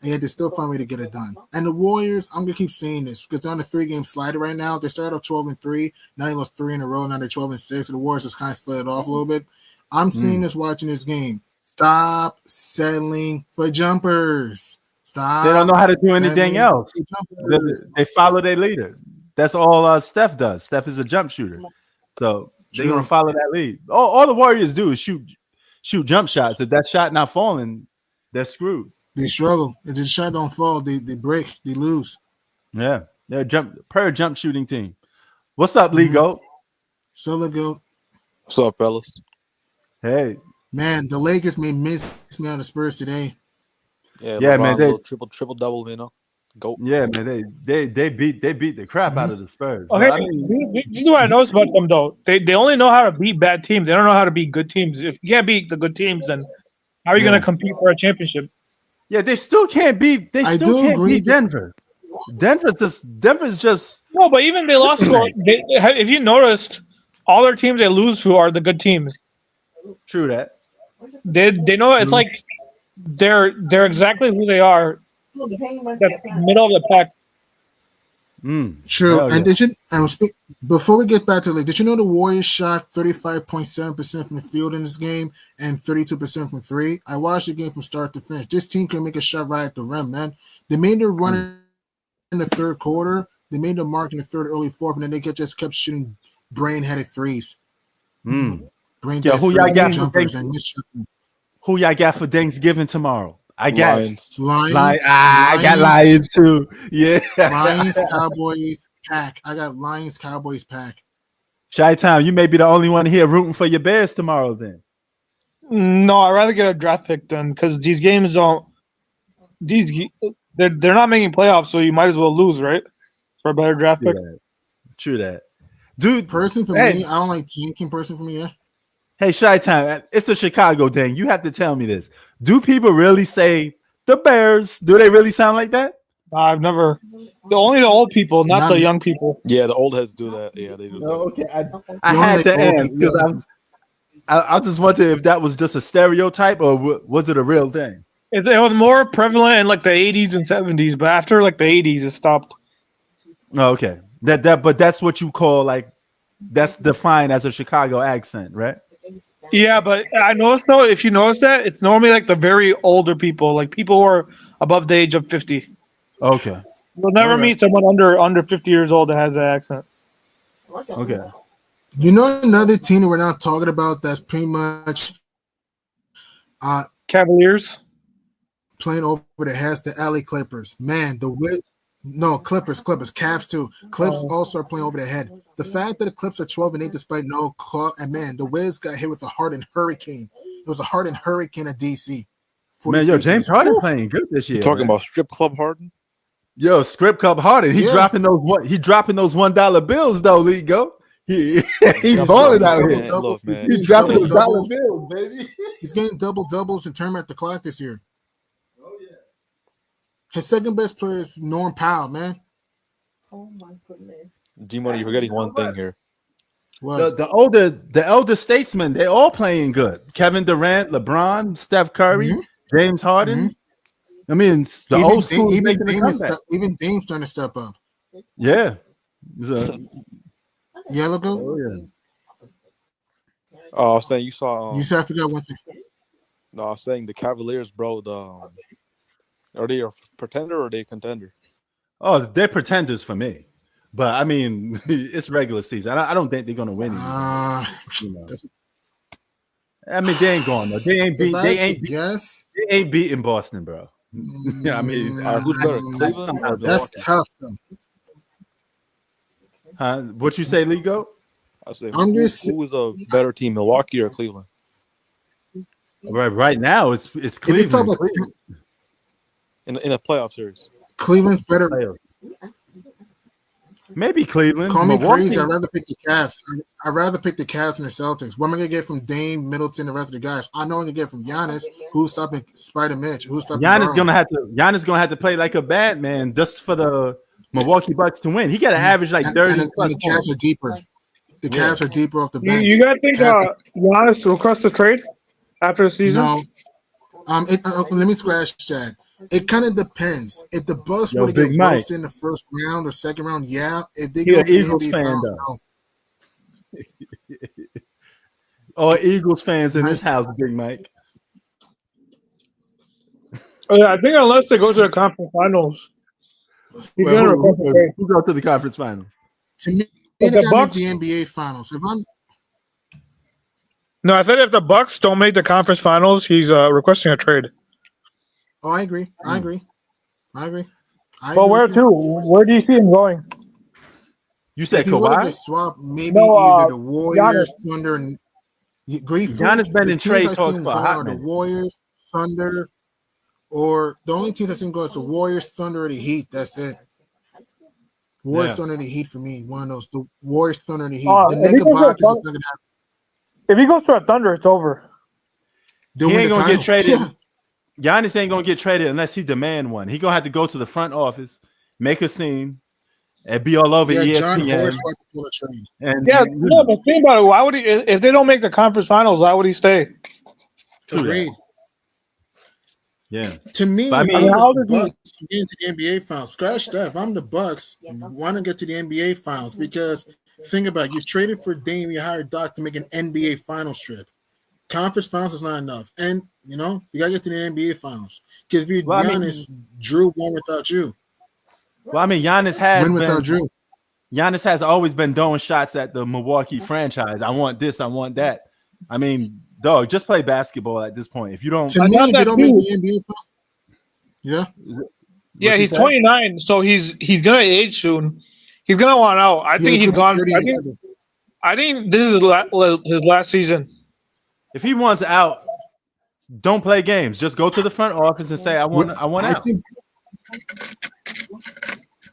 and yet they still find a way to get it done. And the Warriors, I'm going to keep saying this because they're on a 3-game slider right now. They started off 12-3. Now they lost 3 in a row. Now they're 12-6. So the Warriors just kind of slid off a little bit. I'm seeing this watching this game. Stop settling for jumpers. Stop. They don't know how to do anything else. They follow their leader. That's all Steph does. Steph is a jump shooter. So they're going to follow that lead. All the Warriors do is shoot jump shots. If that shot not falling, they're screwed. They struggle. If the shot don't fall, they break. They lose. Yeah, they're jump shooting team. What's up, Ligo? So look go. What's up, fellas? Hey, Man, the Lakers may miss me on the Spurs today. Yeah, man, they triple double, you know. Go. yeah, man, they beat the crap out of the Spurs. Okay, But, I mean, this is what I noticed about them though. They only know how to beat bad teams. They don't know how to beat good teams. If you can't beat the good teams, then how are you going to compete for a championship? yeah, they still can't beat. They still can't beat Denver. Denver's just No, but even they lost to. If you noticed, all their teams they lose to are the good teams. true that. They know it's like they're exactly who they are. The middle of the pack. True. Hell And yeah. before we get back to the league, did you know the Warriors shot 35.7% from the field in this game and 32% from three? I watched the game from start to finish. This team can make a shot right at the rim, man. They made their run in the third quarter. They made the mark in the third, early fourth, and then they just kept shooting brain-headed threes. Yeah, Brain-headed who y'all got for Thanksgiving tomorrow? I got Lions. I got Lions too. Yeah, Lions, Cowboys, pack. I got Lions, Cowboys, pack. Chi-Town, you may be the only one here rooting for your Bears tomorrow. Then No, I'd rather get a draft pick then because these games don't. They're not making playoffs, so you might as well lose, right? For a better draft pick. True that. Dude, Person for me, I don't like tanking. Person for me, yeah. Hey, Chi-Town, it's a Chicago thing. You have to tell me this. Do people really say the Bears? Do they really sound like that? I've never. Only the old people, not the young people. Yeah, the old heads do that. Yeah, they do that. Okay, I had to ask because I just wondered if that was just a stereotype or was it a real thing? It was more prevalent in like the 80s and 70s, but after like the 80s, it stopped. Oh, okay, but that's what you call like that's defined as a Chicago accent, right? Yeah, but I noticed though, if you notice that, it's normally like the very older people, like people who are above the age of 50. Okay. You'll never meet someone under 50 years old that has that accent. Okay. You know another team that we're not talking about that's pretty much Cavaliers playing over the heads, the LA Clippers. Man, Clippers, Cavs too. Clips also are playing over the head. The fact that the Clips are 12-8 despite no club, and man, the Wiz got hit with a hardened hurricane. It was a hardened hurricane at DC. Man, James Harden playing good this year. You talking about strip club Harden? Yo, strip club Harden. He dropping those $1 bills though, Ligo. He's balling out here. Look, man. He's dropping those dollar bills, baby. He's getting doubles and tournament at the clock this year. Oh yeah. His second best player is Norm Powell, man. Oh my goodness. G-Money, you're forgetting one thing here. What? The elder statesmen, they all playing good. Kevin Durant, LeBron, Steph Curry, James Harden. I mean, the old school even Dame's trying to step up. Yeah. Yellow go. Oh yeah. I was saying you saw. You said I forgot one thing. No, I was saying the Cavaliers, bro. Are they a pretender or are they a contender? Oh, they're pretenders for me. But I mean, it's regular season. I don't think they're gonna win. I mean, they ain't going though. They ain't beating Boston, bro. Yeah, I mean, who's better, Cleveland or that's Milwaukee? tough though. What you say, Ligo? I say who's a better team, Milwaukee or Cleveland? Right now, it's Cleveland. In a playoff series, Cleveland's better. Maybe Cleveland. Call me Milwaukee. crazy. I'd rather pick the Cavs. I'd rather pick the Cavs than the Celtics. What am I gonna get from Dame, Middleton, and the rest of the guys? I know I'm gonna get from Giannis, who's stopping Spider Mitch, who's stopping Giannis gonna have to play like a bad man just for the Milwaukee Bucks to win. He got to average like 30 and plus the Cavs are deeper. The Cavs are deeper off the bench. You gotta think Giannis will cross the trade after the season? No. Let me scratch that. It kind of depends. If the Bucks were to get roasted in the first round or second round, yeah. If they go to Eagles NBA fan Finals, though. Or Eagles fans in this house, Big Mike. Oh, yeah, I think unless they go to the conference finals, Who go to the conference finals? To me, If the Bucks, the NBA Finals. no, I said if the Bucks don't make the conference finals, he's requesting a trade. Oh, I agree. I agree. But agree where with you. to? Where do you see him going? You said If he would have Kawhi? get swapped, maybe No, either the Giannis. Warriors, Thunder, and Great Freak. Giannis been The in teams trade I see talks him for a going hot are the minute. Warriors, Thunder, or the only teams I see him going is the Warriors, Thunder, or the Heat. That's it. Warriors, Yeah. Thunder, and the Heat for me. One of those. The Warriors, Thunder, and the Heat. The If he nigga goes to a box is Thunder, not gonna happen. if he goes to a Thunder, it's over. They'll He win ain't the gonna title. get traded. Yeah. Giannis ain't gonna get traded unless he demand one. He gonna have to go to the front office, make a scene, and be all over Yeah, John ESPN. Horst about to pull a trade. And Yeah, no, but think about it. Why would he? If they don't make the conference finals, why would he stay? True that. Agreed. Yeah. To me, But I if mean, I'm how the did he- Bucks, I'm getting to the NBA finals. Scratch that. If I'm the Bucks, want to get to the NBA finals because think about it, you traded for Dame, you hired Doc to make an NBA finals trip. Conference finals is not enough, and you gotta get to the NBA finals because if you're Well, I mean- Giannis, Drew won without you. well, I mean, Giannis has Win been. without Drew. Giannis has always been throwing shots at the Milwaukee franchise. I want this. I want that. I mean, dog, just play basketball at this point. If you don't, To me, not if they that don't make too. the NBA finals, yeah, Yeah, what you he's say? 29, so he's gonna age soon. He's gonna want out. I think he's gone. I think this is his last season. If he wants out, don't play games. Just go to the front office and say, I want out. think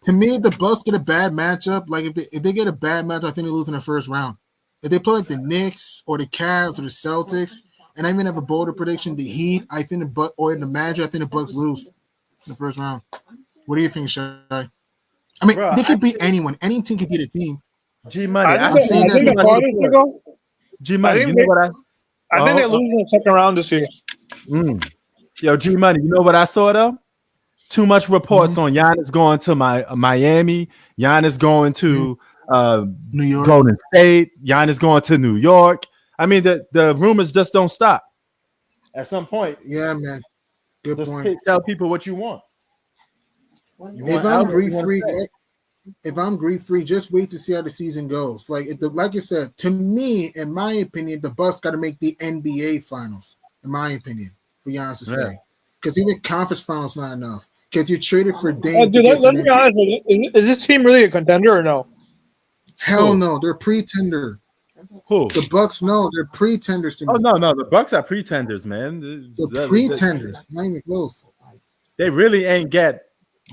to me, if the Bucks get a bad matchup, like if they get a bad matchup, I think they lose in the first round. If they play like the Knicks or the Cavs or the Celtics, and I even have a bolder prediction, the Heat, I think the Bucks or the Magic, I think the Bucks lose in the first round. What do you think, Shai? I mean, Bro, they could beat anyone. Any team could beat a team. G Money. I I think, saying I think that the farthest to go. G Money. I You think know they- what I think they lose in the second round this year. Yo, G Money. You know what I saw though? Too much reports on Giannis going to Miami. Giannis going to New York. Golden State. Giannis going to New York. I mean, the rumors just don't stop. At some point, Yeah, man. Good just point. tell people what you want. You If want I'm out or you grief want free, to stay? if I'm grief free, just wait to see how the season goes. Like like you said, to me, in my opinion, the Bucks got to make the NBA finals. In my opinion, for Giannis to stay, because even conference finals not enough. Because you traded for Dame. Dude, to get to let's an be NBA. honest. Is this team really a contender or no? Hell Who? no, they're pretender. Who? The Bucks, no, they're pretenders to me. Oh no, the Bucks are pretenders, man. They're pretenders, not even close. They really ain't got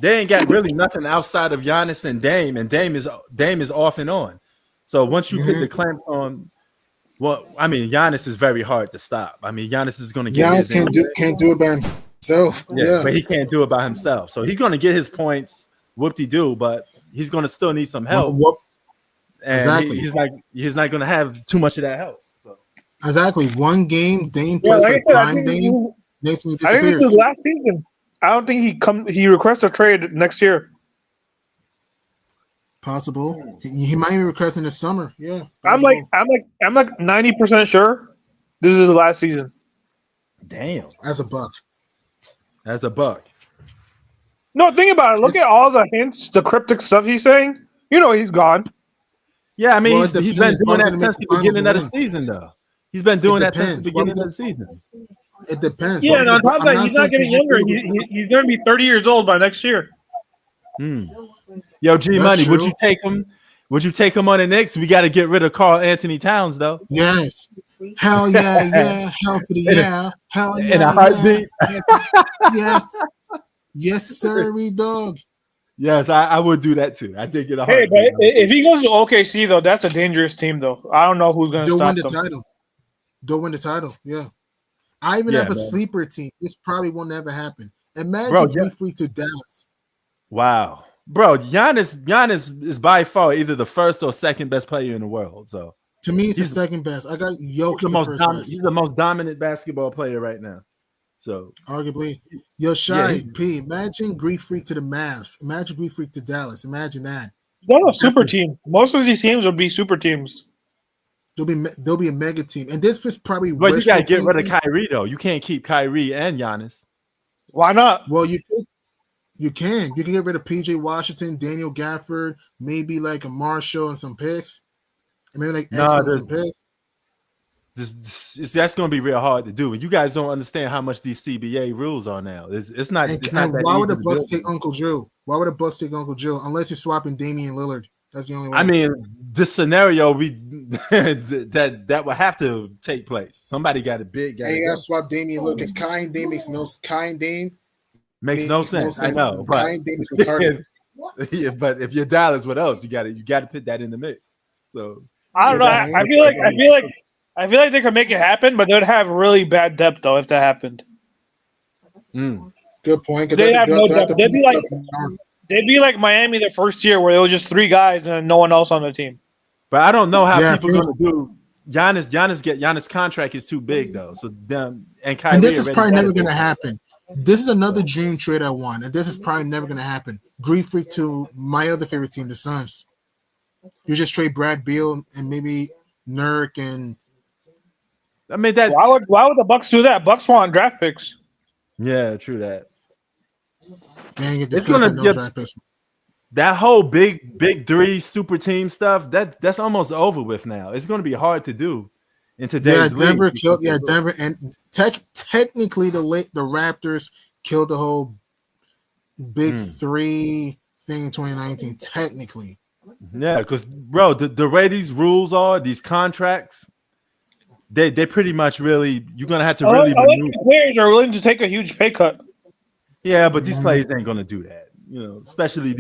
really nothing outside of Giannis and Dame is off and on. So once you put the clamps on, well, I mean, Giannis is very hard to stop. I mean, Giannis is going to get Giannis can't do it by himself. Yeah. but he can't do it by himself. So he's going to get his points, whoop-de-doo, but he's going to still need some help. And Exactly. he's not going to have too much of that help. So Exactly. One game, Dame Yeah, plays like I like said, prime Dame. Next thing he I think this disappears. is last season. I don't think he requests a trade next year. Possible. He might even request in the summer. Yeah. I'm like 90% sure this is the last season. damn, As a Buck. that's a buck. No, think about it. Look at all the hints, the cryptic stuff he's saying. You know he's gone. Yeah, I mean, Well, he's it been depends. doing Who's that gonna since make the the beginning of finals the win? season, though. He's been doing that since the depends. beginning of the season. It depends. Yeah, and on top of that, I'm he's not saying getting younger. He's going to be 30 years old by next year. Yo, G That's Money, would true. you take him? Would you take him on the Knicks? We got to get rid of Carl Anthony Towns, though. Yes. Hell yeah, yeah. Hell to the yeah. Hell yeah. In a heartbeat. Yeah. Yes. Yes, sir, dog. Yes, I would do that too. I did get a Hey, heartbeat. but if he goes to OKC, though, that's a dangerous team, though. I don't know who's going to They'll stop win the them. title. They'll win the title. Yeah. I even Yeah, have a man. sleeper team. This probably won't ever happen. Imagine Bro, briefly to Dallas. Wow, bro, Giannis is by far either the first or second best player in the world. So To me, it's the He's- second best. I got Jokic he's the most first dominant. best. He's the most dominant basketball player right now. So Arguably. Yo, Shy, he- P, imagine Greek Freak to the Mavs. Imagine Greek Freak to Dallas. Imagine that. They're a super team. Most of these teams would be super teams. They'll be a mega team. And this was probably but you got to wishful get rid of thinking. Kyrie though. You can't keep Kyrie and Giannis. Why not? Well, you can. You can get rid of PJ Washington, Daniel Gafford, maybe like a Marshall and some picks. And maybe like No, X and there's- some picks. That's going to be real hard to do. And you guys don't understand how much these CBA rules are now. It's not. And, it's not and that why easy would the to Bucks build. take Uncle Drew? Why would the Bucks take Uncle Drew unless you're swapping Damian Lillard? That's the only way. I mean, this scenario that will have to take place. Somebody got a big guy. And you got to swap Damian Lillard because Kai and Dame makes no sense. I know, but Kai and Dame is retarded. yeah, but if you're Dallas, what else? You got to put that in the mix. So I don't know. I feel like they could make it happen, but they would have really bad depth though if that happened. Good point. They have no depth. They'd be like Miami the first year where it was just 3 guys and no one else on the team. But I don't know how people are going to do. Giannis' contract is too big though. So them and Kyrie. And this is probably never going to happen. This is another dream trade I want, and this is probably never going to happen. Grief freak to my other favorite team, the Suns. You just trade Brad Beal and maybe Nurk and. I mean that. Why would the Bucks do that? Bucks want draft picks. Yeah, true that. Dang it! It's gonna get that whole big 3 super team stuff. That's almost over with now. It's going to be hard to do in today's league. Denver killed. Yeah, Denver and technically the Raptors killed the whole big 3 thing in 2019. Technically, yeah, because bro, the way these rules are, these contracts, they pretty much really you're gonna have to really. Players are willing to take a huge pay cut. Yeah, but these players ain't gonna do that. Especially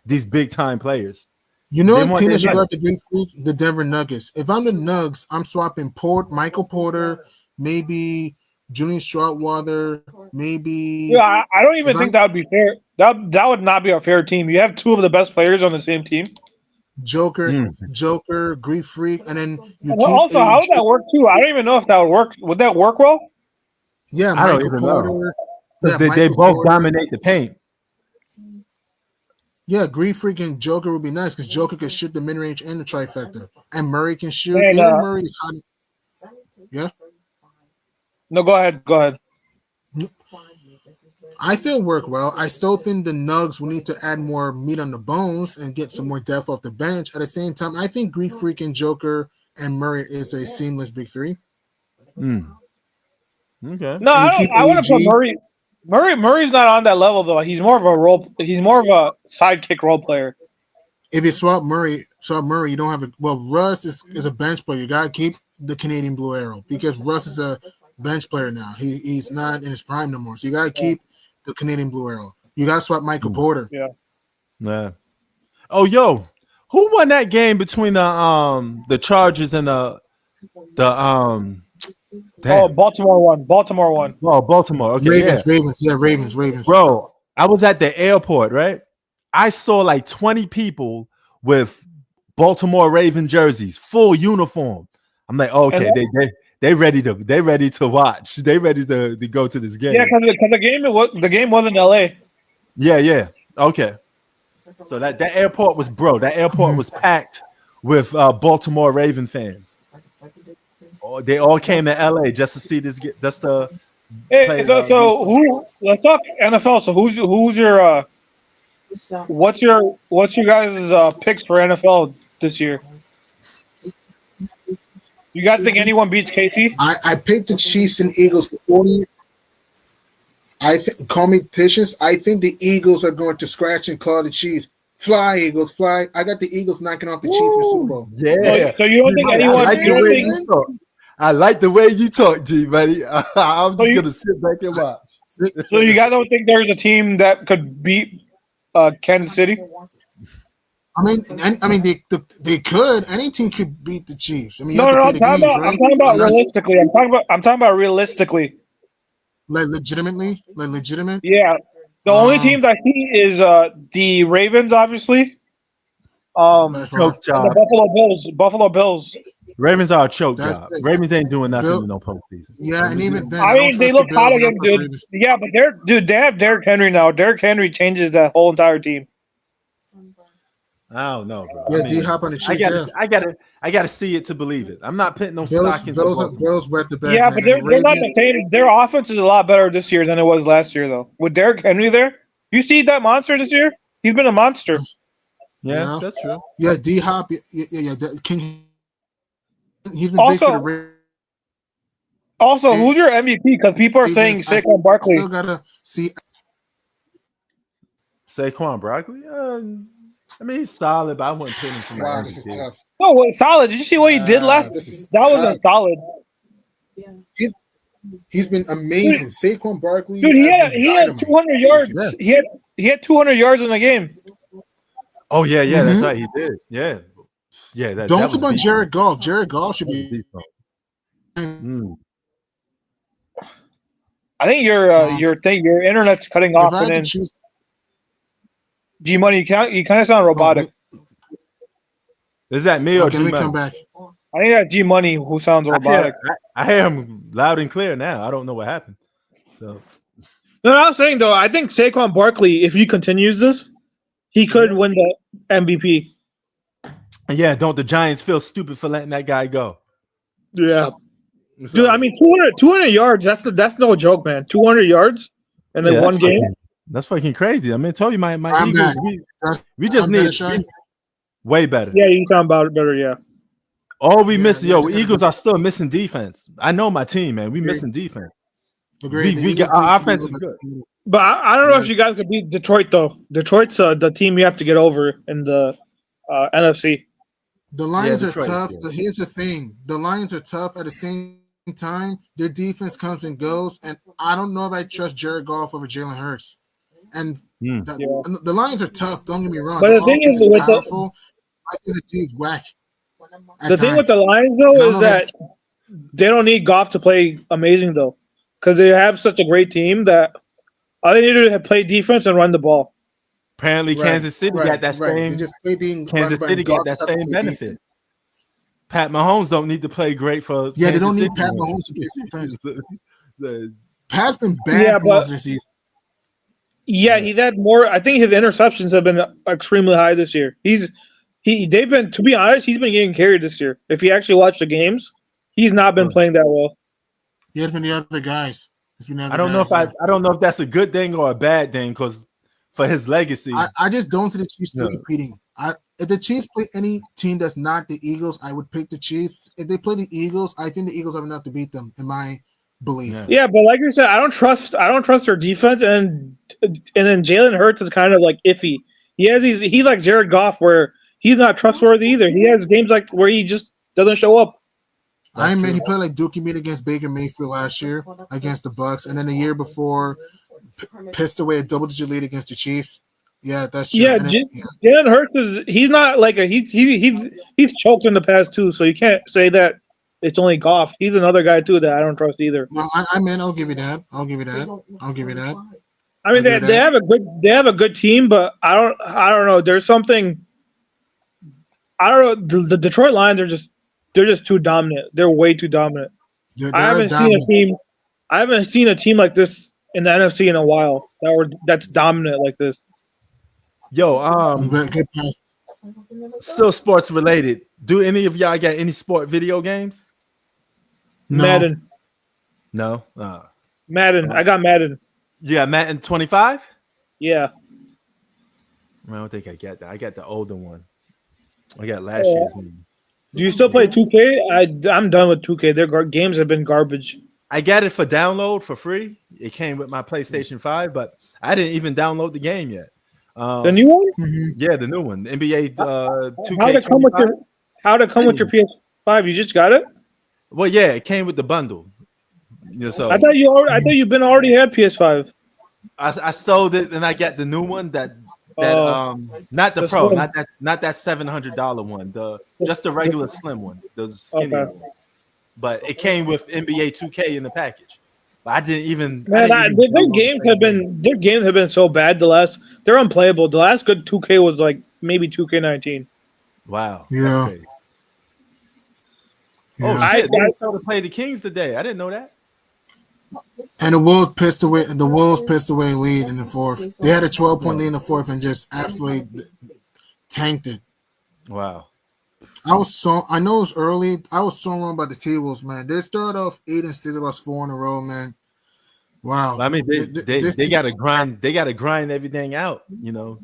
these big time players. You know what team that should got the Green Freak? The Denver Nuggets. If I'm the Nugs, I'm swapping Michael Porter, maybe Julian Strawwater, maybe. Yeah, I don't even think that would be fair. That would not be a fair team. You have 2 of the best players on the same team. Joker, Grief Freak, and then you also, how would that work too? I don't even know if that would work. Would that work well? Yeah, I don't even know. They both dominate the paint. Yeah, Grief Freak and Joker would be nice because Joker can shoot the mid range and the trifecta, and Murray can shoot. And, Murray is hot. Yeah. No, go ahead. I think work well. I still think the Nugs will need to add more meat on the bones and get some more depth off the bench. At the same time, I think Grief Freak and Joker and Murray is a seamless big 3. Okay. No, I want to put Murray. Murray's not on that level though. He's more of a sidekick role player. If you swap Murray, you don't have a Russ is a bench player. You gotta keep the Canadian Blue Arrow because Russ is a bench player now. He's not in his prime no more. So you gotta keep the Canadian Blue Arrow. You gotta swap Michael Porter. Yeah. Oh, yo, who won that game between the Chargers and the Baltimore won. Oh, Baltimore. Okay, Ravens. Bro, I was at the airport, right? I saw like 20 people with Baltimore Raven jerseys, full uniform. I'm like, okay, they ready to watch. They ready to go to this game. Yeah, because the game was in LA. Yeah. Okay. So that airport was was packed with Baltimore Raven fans. They all came to LA just to see this. Just to. Hey, so let's talk NFL. So who's your what's your guys' picks for NFL this year? You guys think anyone beats KC? I picked the Chiefs and Eagles before you. Call me Titious. I think the Eagles are going to scratch and claw the Chiefs. Fly, Eagles, fly. I got the Eagles knocking off the Chiefs in the Super Bowl. Yeah. So you don't think anyone? I like the way you talk, G, buddy. I'm just gonna sit back and watch. So you guys don't think there's a team that could beat Kansas City? I mean, they could. Any team could beat the Chiefs. I mean, I'm talking about realistically. I'm talking about realistically. Like legitimately, legitimate. Yeah, the only teams I see is the Ravens, obviously. Choke job. The Buffalo Bills. Ravens are a choke job. Ravens ain't doing nothing in no postseason. Yeah, and even then, I mean, they look hot again, dude. Yeah, but they have Derrick Henry now. Derrick Henry changes that whole entire team. I don't know, bro. Yeah, D-Hop on the Chiefs. I gotta see it to believe it. I'm not putting no stock into Bills were at the back. Yeah, but they're not the same. Their offense is a lot better this year than it was last year, though. With Derrick Henry there, you see that monster this year? He's been a monster. Yeah, that's true. Yeah, D-Hop. Yeah. King. He's been big for the Ravens. Also, who's your MVP? Because people are saying Saquon Barkley. Still gotta see. Saquon Barkley. I mean, he's solid, but I wouldn't put him for my Wow, this is MVP. tough. No, wait, solid. Did you see what he did last? This is That tough. wasn't solid. He's been amazing. Saquon Barkley. Dude, he had dynamite. 200 yards. Yeah. He had 200 yards in the game. Oh yeah, that's Mhm. right. He did. Yeah. Don't that sleep on Jared Goff. Jared Goff should be. I think your internet's cutting If off. I had And to then choose, G Money, you kind of sound robotic. Is that me or okay, let me G-Money? come back. I think that's G Money who sounds robotic. I hear him loud and clear now. I don't know what happened. So No, I was saying though, I think Saquon Barkley, if he continues this, he could win the MVP. yeah, don't the Giants feel stupid for letting that guy go? Yeah, So, dude. I mean, 200 yards. That's no joke, man. 200 yards in yeah, one game. That's fucking crazy. I mean, I told you my I'm Eagles. back. We just I'm better, need Shy? way better. Yeah, you sound about it better. Yeah. All we miss, yeah, yo, Eagles are still missing defense. I know my team, man. We Agreed. missing defense. Agreed. We got our offense is good. But I don't know Yeah. if you guys could beat Detroit though. Detroit's the team you have to get over in the NFC. The Lions are Detroit is tough. good. Here's the thing: the Lions are tough. At the same time, their defense comes and goes, and I don't know if I trust Jared Goff over Jalen Hurts. And the Lions are tough. Don't get me wrong. But Their the thing offense is with powerful. I think the team's whack. The thing with the Lions though is that they don't need Goff to play amazing though, because they have such a great team that all they need to do is play defense and run the ball. Apparently, Kansas City got that same. They just play being Kansas run by City got Goff that just has to same play benefit. defense. Pat Mahomes don't need to play great for. Yeah, they Kansas don't need City. Pat Mahomes to play defense. The- Pat's been bad Yeah, for most of the season. Yeah, he's had more. I think his interceptions have been extremely high this year. They've been, to be honest, he's been getting carried this year. If you actually watch the games, he's not been playing that well. He has been the other guys. It's been the other I don't know guys, if I don't know if that's a good thing or a bad thing because for his legacy. I just don't see the Chiefs still repeating. If the Chiefs play any team that's not the Eagles, I would pick the Chiefs. If they play the Eagles, I think the Eagles have enough to beat them, in my belief. Yeah, but like you said, I don't trust their defense, and then Jalen Hurts is kind of like iffy. He's like Jared Goff, where he's not trustworthy either. He has games like where he just doesn't show up. I mean, he played like Dookie Meat against Baker Mayfield last year against the Bucks, and then the year before, pissed away a double-digit lead against the Chiefs. Yeah, that's true. Yeah, Jalen Hurts he's not like he's choked in the past too, so you can't say that it's only Goff. He's another guy too that I don't trust either. No, I'll give you that. I'll give you that. I mean, they have a good team, but I don't know. There's something. I don't know. The Detroit Lions they're just too dominant. They're way too dominant. I haven't seen a team like this in the NFC in a while that's dominant like this. Yo, still sports related. Do any of y'all got any sport video games? No. Madden. No. Madden. I got Madden. Yeah, Madden 25. Yeah. I don't think I got that. I got the older one. I got last year's one. Do you still play 2K? I'm done with 2K. Their games have been garbage. I got it for download for free. It came with my PlayStation 5, but I didn't even download the game yet. The new one? Mm-hmm. Yeah, the new one. NBA 2K. How'd it come with your PS5? You just got it? Well, yeah, it came with the bundle. Yeah, so I thought you've been already had PS5. I sold it and I got the new one that not the pro, slim. not that $700 one, just the regular slim one, the skinny one. But it came with NBA 2K in the package. But I didn't even. Man, their games have been so bad. They're unplayable. The last good 2K was like maybe 2K19. Wow. Yeah. Oh Yeah. shit! I tried to play the Kings today. I didn't know that. And the Wolves pissed away lead in the fourth. They had a 12-point lead in the fourth and just absolutely tanked it. Wow. I know it's early. I was so wrong about the T-Wolves, man. They started off 8-6, about 4 in a row, man. Wow. I mean, they got to grind. They got to grind everything out. You know.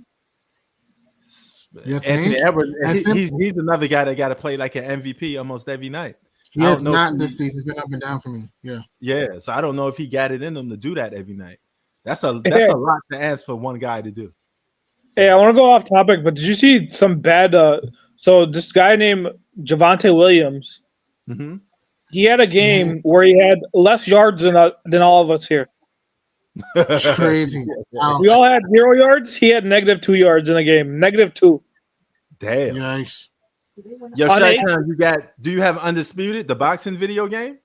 Anthony Edwards, he's another guy that got to play like an MVP almost every night. He I has don't know if not he- this season. It's been up and down for me. Yeah. Yeah, so I don't know if he got it in him to do that every night. That's a Hey. lot to ask for one guy to do. Hey, I want to go off topic, but did you see some bad? So this guy named Javante Williams, Mm-hmm. he had a game where he had less yards than all of us here. It's crazy. We all had 0 yards. He had -2 yards in a game. -2. Damn. Yikes. Yo, On Chi-Town, do you have Undisputed, the boxing video game?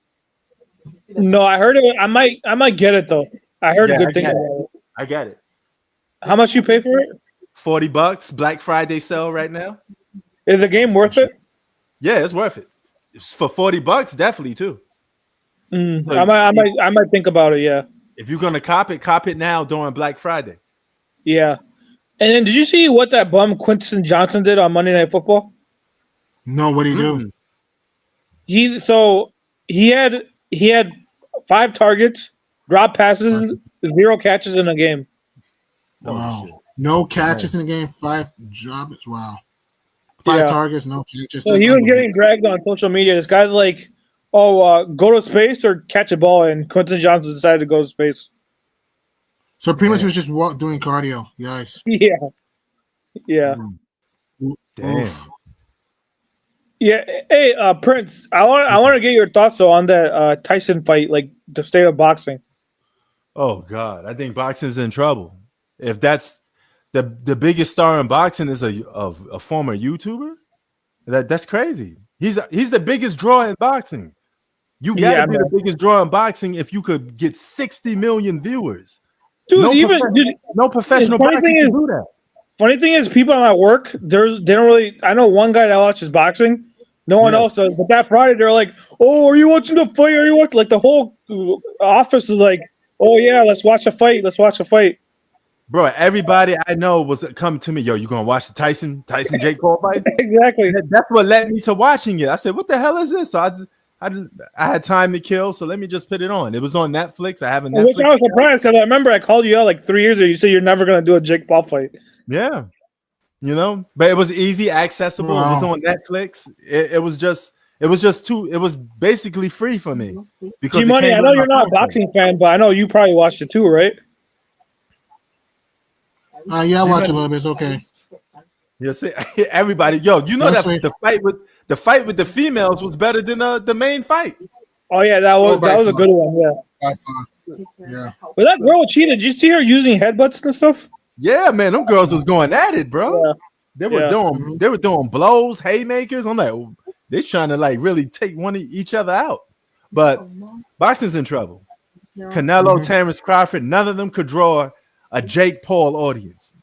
No, I heard it. I might get it though. I heard Yeah, good I things got it. about it. I got it. How much you pay for it? $40, Black Friday sale right now. Is the game worth it? Yeah, it's worth it. It's for $40, definitely too. Mm, So I might think about it. Yeah, if you're gonna cop it now during Black Friday. yeah. And then, did you see what that bum Quinton Johnson did on Monday Night Football? No, what do you do? He had 5 targets, drop passes, 0 catches in a game. Wow. shit. No catches in the game, 5 drops. Wow. 5 targets, no catches. So That's he was unbelievable. getting dragged on social media. This guy's like, "Oh, go to space or catch a ball," and Quinton Johnson decided to go to space. So pretty much he was just doing cardio. Yikes. Yeah. Damn. Oof. Yeah. Hey, Prince, I want to get your thoughts though on that Tyson fight, like the state of boxing. Oh God, I think boxing's in trouble. If that's the biggest star in boxing is a former YouTuber, that's crazy. He's the biggest draw in boxing. You gotta be the biggest draw in boxing if you could get 60 million viewers. Dude, No professional boxing can do that. Funny thing is, people at work, they don't really. I know one guy that watches boxing. No one else does. But that Friday, they're like, "Oh, are you watching the fight? Are you watching?" Like the whole office is like, "Oh yeah, let's watch a fight. Let's watch a fight." Bro, everybody I know was coming to me. Yo, you gonna watch the Tyson Jake Paul fight? Exactly. That's what led me to watching it. I said, "What the hell is this?" So I had time to kill, so let me just put it on. It was on Netflix. I have a Netflix. Which I was surprised because I remember I called you out like 3 years ago. You said you're never gonna do a Jake Paul fight. Yeah, but it was easy, accessible. Wow. It was on Netflix. It was basically free for me. Because G-Money, I know you're not a boxing fan, but I know you probably watched it too, right? Yeah, I watch a little bit. It's okay. You see, everybody, you know That's that right. the fight with the females was better than the main fight. Oh yeah, that was a good one. Yeah. By far. Yeah. But that girl cheated. Did you see her using headbutts and stuff? Yeah, man, them girls was going at it, bro. Yeah. They were doing blows, haymakers. I'm like, they're trying to like really take each other out. But boxing's in trouble. Canelo, Terrence Crawford, none of them could draw a Jake Paul audience.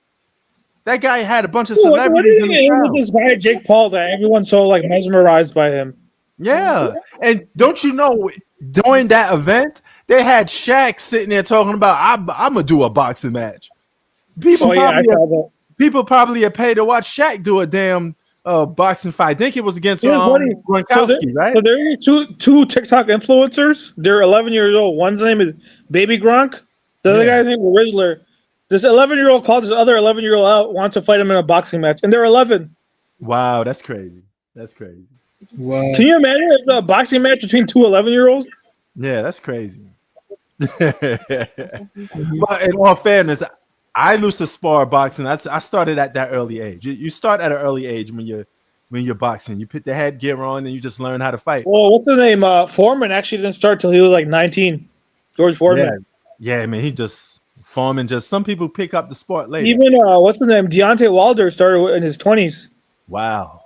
That guy had a bunch of celebrities in the crowd. With this guy Jake Paul that everyone's so like mesmerized by him. Yeah, and don't you know during that event they had Shaq sitting there talking about I'm gonna do a boxing match. People probably have paid to watch Shaq do a damn boxing fight. I think it was against Gronkowski, right? So there are two TikTok influencers. They're 11 years old. One's name is Baby Gronk. The other guy's name is Rizzler. This 11-year-old called this other 11-year-old out, wants to fight him in a boxing match, and they're 11. Wow, that's crazy. That's crazy. Wow. Can you imagine a boxing match between two 11-year-olds? Yeah, that's crazy. But in all fairness, I used to spar boxing. I started at that early age. You start at an early age when you're boxing. You put the headgear on and you just learn how to fight. Well, what's his name? Foreman actually didn't start till he was like 19. George Foreman. Yeah, man. Foreman some people pick up the sport later. Even what's his name? Deontay Wilder started in his 20s. Wow.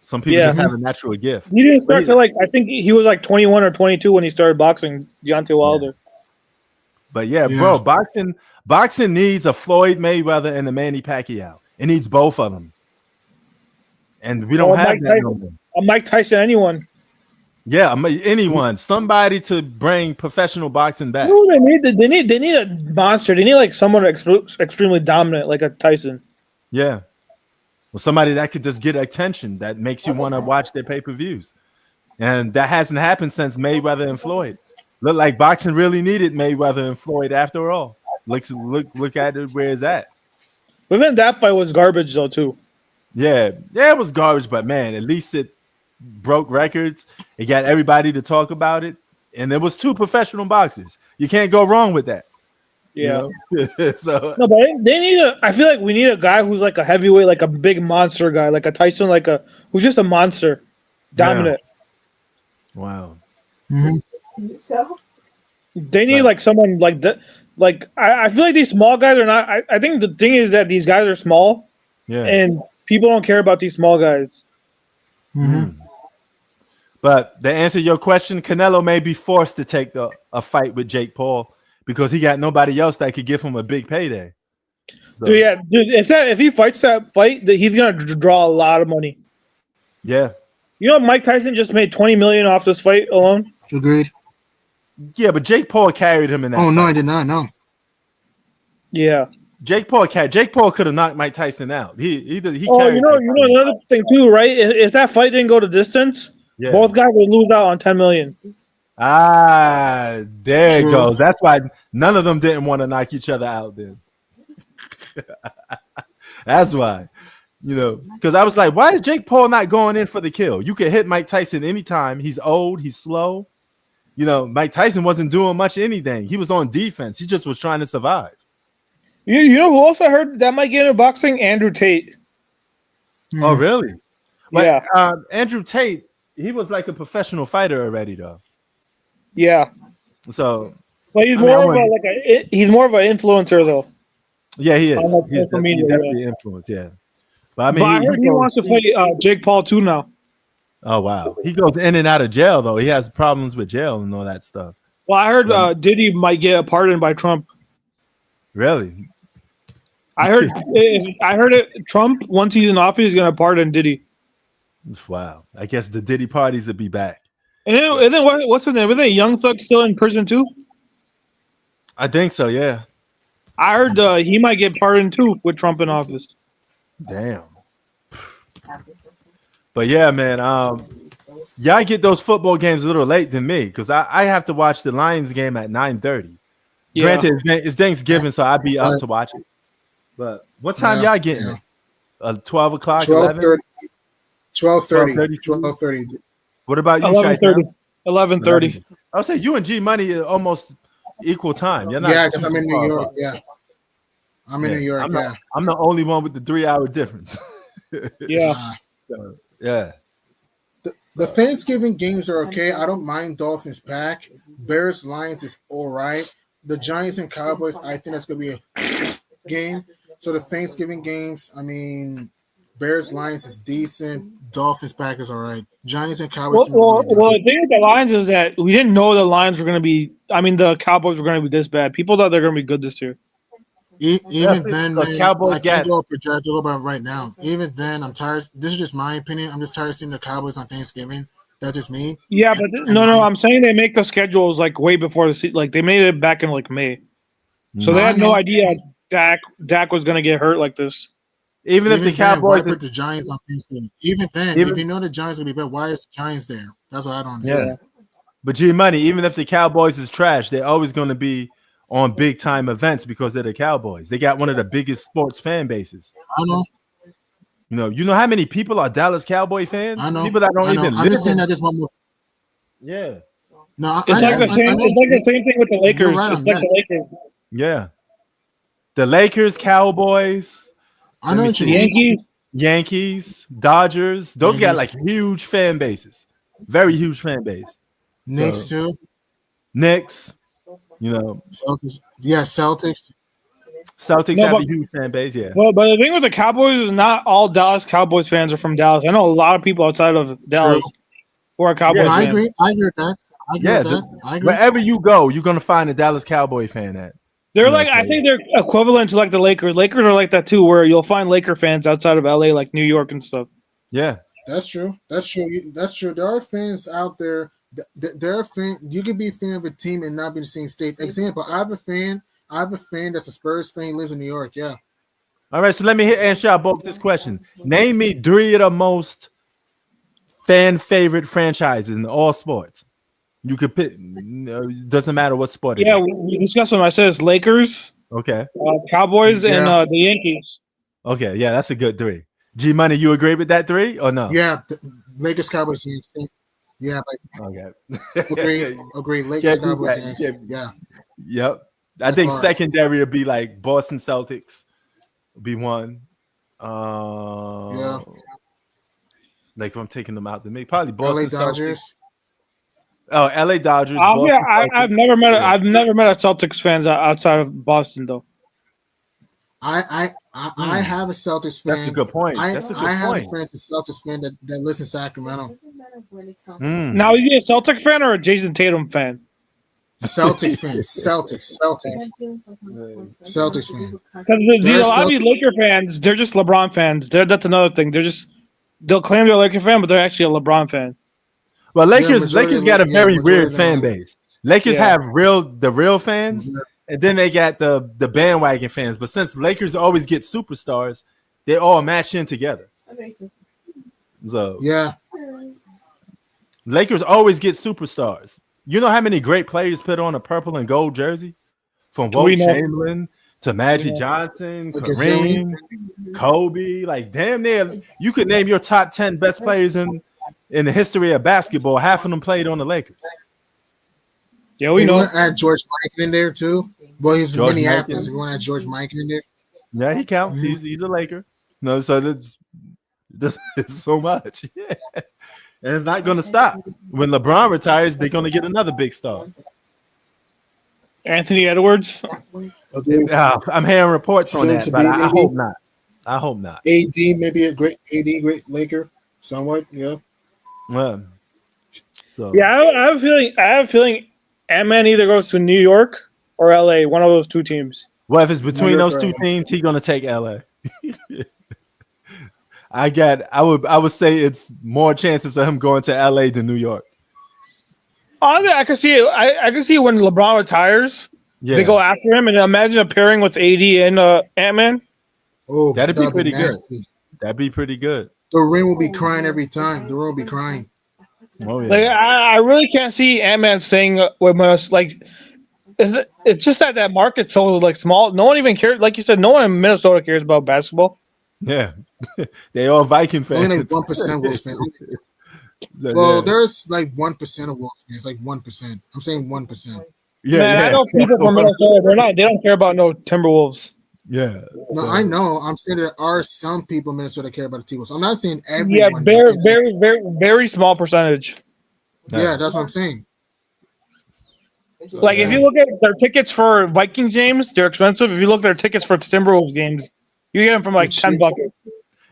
Some people just have a natural gift. He didn't start till I think he was like 21 or 22 when he started boxing. Deontay Wilder. Yeah. But bro, boxing needs a Floyd Mayweather and a Manny Pacquiao. It needs both of them, and we don't have that no more. A Mike Tyson, anyone? Yeah, anyone, somebody to bring professional boxing back. No, they need a monster. They need like someone extremely dominant, like a Tyson. Yeah, well, somebody that could just get attention that makes you want to watch their pay-per-views, and that hasn't happened since Mayweather and Floyd. Look like boxing really needed Mayweather and Floyd after all. Look at it where it's at. But then that fight was garbage though too. Yeah, it was garbage, but man, at least broke records. It got everybody to talk about it, and there was 2 professional boxers. You can't go wrong with that. Yeah. You know? So No, but they need a. I feel like we need a guy who's like a heavyweight, like a big monster guy, like a Tyson, who's just a monster, dominant. wow. So They need Right. like someone like that. Like I feel like these small guys are not. I think the thing is that these guys are small, Yeah. and people don't care about these small guys. Mm. But to answer your question, Canelo may be forced to take a fight with Jake Paul because he got nobody else that could give him a big payday. So, Dude, yeah, dude, if he fights that fight, he's gonna draw a lot of money. yeah. You know, Mike Tyson just made $20 million off this fight alone. Agreed. Yeah, but Jake Paul carried him in that. Oh no, fight. I did not know. Yeah. Jake Paul could have knocked Mike Tyson out. He Oh, carried you know Mike Tyson. another thing too, right? If that fight didn't go to distance, Yeah. both guys would lose out on $10 million. Ah, there it True. goes. That's why none of them didn't want to knock each other out then. That's why. You know, because I was like, why is Jake Paul not going in for the kill? You could hit Mike Tyson anytime. He's old, he's slow. You know, Mike Tyson wasn't doing much anything. He was on defense. He just was trying to survive. You know who else I heard that might get into boxing? Andrew Tate. Oh, really? Yeah. But, Andrew Tate, he was like a professional fighter already, though. Yeah. So, But he's I mean, I more of he's more of an influencer though. yeah, he is. On, like, He's social media, definitely influenced, yeah. But I mean, But I heard he wants to fight Jake Paul too now. Oh, wow. He goes in and out of jail, though. He has problems with jail and all that stuff. Well, I heard Diddy might get pardoned by Trump. Really? I heard it. Trump, once he's in office, is gonna pardon Diddy. Wow. I guess the Diddy parties will be back. And then what's his name? Isn't Young Thug still in prison too? I think so, yeah. I heard he might get pardoned too with Trump in office. Damn. But yeah, man. Y'all get those football games a little late than me because I have to watch the Lions game at 9:30. Yeah. Granted, it's Thanksgiving, so I'd be up to watch it. But what time y'all getting it? 12 o'clock? 12:30. 12:30. 12:30. What about you, 11:30. 11:30. I would say you and G Money are almost equal time. You're not Yeah, because I'm in New York. Yeah. I'm in New York. I'm the only one with the 3-hour difference. Yeah. Yeah. The Thanksgiving games are okay. I don't mind Dolphins Pack. Bears Lions is all right. The Giants and Cowboys, I think that's gonna be a game. So the Thanksgiving games, I mean, Bears Lions is decent. Dolphins Pack is all right. Giants and Cowboys. Well, the thing with the Lions is that we didn't know the Lions were going to be. I mean, the Cowboys were going to be this bad. People thought they're going to be good this year. Even then, man, Cowboys I can't go project about right now. Even then, I'm tired. This is just my opinion. I'm just tired of seeing the Cowboys on Thanksgiving. That's just me. Yeah, but no. I'm saying they make the schedules like way before the season. Like they made it back in like May, so they had no idea Dak was going to get hurt like this. Even if the Cowboys put the Giants on Thanksgiving. Even then, if you know the Giants will be better, why is the Giants there? That's what I don't understand. Yeah. But G Money, even if the Cowboys is trash, they're always going to be on big time events because they're the Cowboys. They got one of the biggest sports fan bases. I know. You know how many people are Dallas Cowboy fans? I know. People that don't even I'm live just saying in. that just one more. Yeah. No, It's like the same thing with the Lakers. Right it's like the Lakers. Yeah. The Lakers, Cowboys, I know what you mean. Yankees, Dodgers. Those got like huge fan bases. Very huge fan base. Knicks too. Knicks, you know. Celtics. Yeah, Celtics. Celtics have a huge fan base, yeah. But the thing with the Cowboys is not all Dallas Cowboys fans are from Dallas. I know a lot of people outside of Dallas who are Cowboys fans. I agree with that. I agree. Wherever you go, you're gonna find a Dallas Cowboy fan at. They're like, I think they're equivalent to like the Lakers. Lakers are like that too, where you'll find Laker fans outside of LA, like New York and stuff. Yeah, that's true. That's true. There are fans out there. There are fans. You can be a fan of a team and not be in the same state. Example: I have a fan that's a Spurs fan, lives in New York. Yeah. All right, so let me answer y'all both this question. Name me 3 of the most fan favorite franchises in all sports. You could pick. Doesn't matter what sport. Yeah, we discussed them. I said it's Lakers, okay, Cowboys, and the Yankees. Okay, yeah, that's a good 3. G Money, you agree with that 3 or no? Yeah, Lakers, Cowboys, Yankees. Yeah, Okay. agree. Lakers, Can't beat Cowboys, that. Yankees. Yeah. Yep. I think Hard. secondary would be like Boston Celtics be one. Yeah. Like if I'm taking them out to me, probably LA Boston Celtics. Dodgers. Oh, LA Dodgers. Yeah, Boston Celtics. I've never met a Celtics fans outside of Boston though. I have a Celtics fan. That's a good point. That's a good I have point. a friend, a Celtics fan that lives in Sacramento. Now, are you a Celtic fan or a Jason Tatum fan? Celtic fan. Celtics fan. Because a lot of these Laker fans, they're just LeBron fans. That's another thing. They'll claim they're a Laker fan, but they're actually a LeBron fan. Well, Lakers got a very weird fan base. Lakers have the real fans, and then they got the bandwagon fans. But since Lakers always get superstars, they all match in together. So yeah, Lakers always get superstars. You know how many great players put on a purple and gold jersey? From Wilt Chamberlain to Magic Johnson, Kareem, Kobe. Like, damn near, you could name your top 10 best players in the history of basketball. Half of them played on the Lakers. Yeah, we know. Add George Mikan in there, too. Well, he's from Minneapolis. You want to add George Mikan in there? Yeah, he counts. Mm-hmm. He's a Laker. No, so this is so much. Yeah. And it's not going to stop. When LeBron retires, they're going to get another big star. Anthony Edwards. I'm hearing reports on that, but I hope not. I hope not. AD, maybe a great Laker, somewhat. Yeah. So. Yeah, I have a feeling Ant-Man either goes to New York or LA. One of those two teams. Well, if it's between those two teams, he's going to take LA. I would say it's more chances of him going to LA than New York. Honestly, I can see it. I can see when LeBron retires, they go after him, and imagine a pairing with AD and Ant-Man. Oh, that'd be pretty good. That'd be pretty good. The ring will be crying every time. The ring will be crying. Oh yeah. Like I really can't see Ant-Man staying with us. Like it's just that market's so like small. No one even cares. Like you said, no one in Minnesota cares about basketball. Yeah, they all Viking fans. Only like 1% Wolves fans. Well, there's like 1% of Wolves fans. Like 1%. I'm saying 1%. Yeah, man, I know people from Minnesota. They don't care about no Timberwolves. Yeah. No, I know. I'm saying there are some people in Minnesota care about the T-Wolves. I'm not saying everyone. Yeah, very small percentage. Yeah, that's what I'm saying. Like if you look at their tickets for Vikings games, they're expensive. If you look at their tickets for Timberwolves games, you get them from like $10.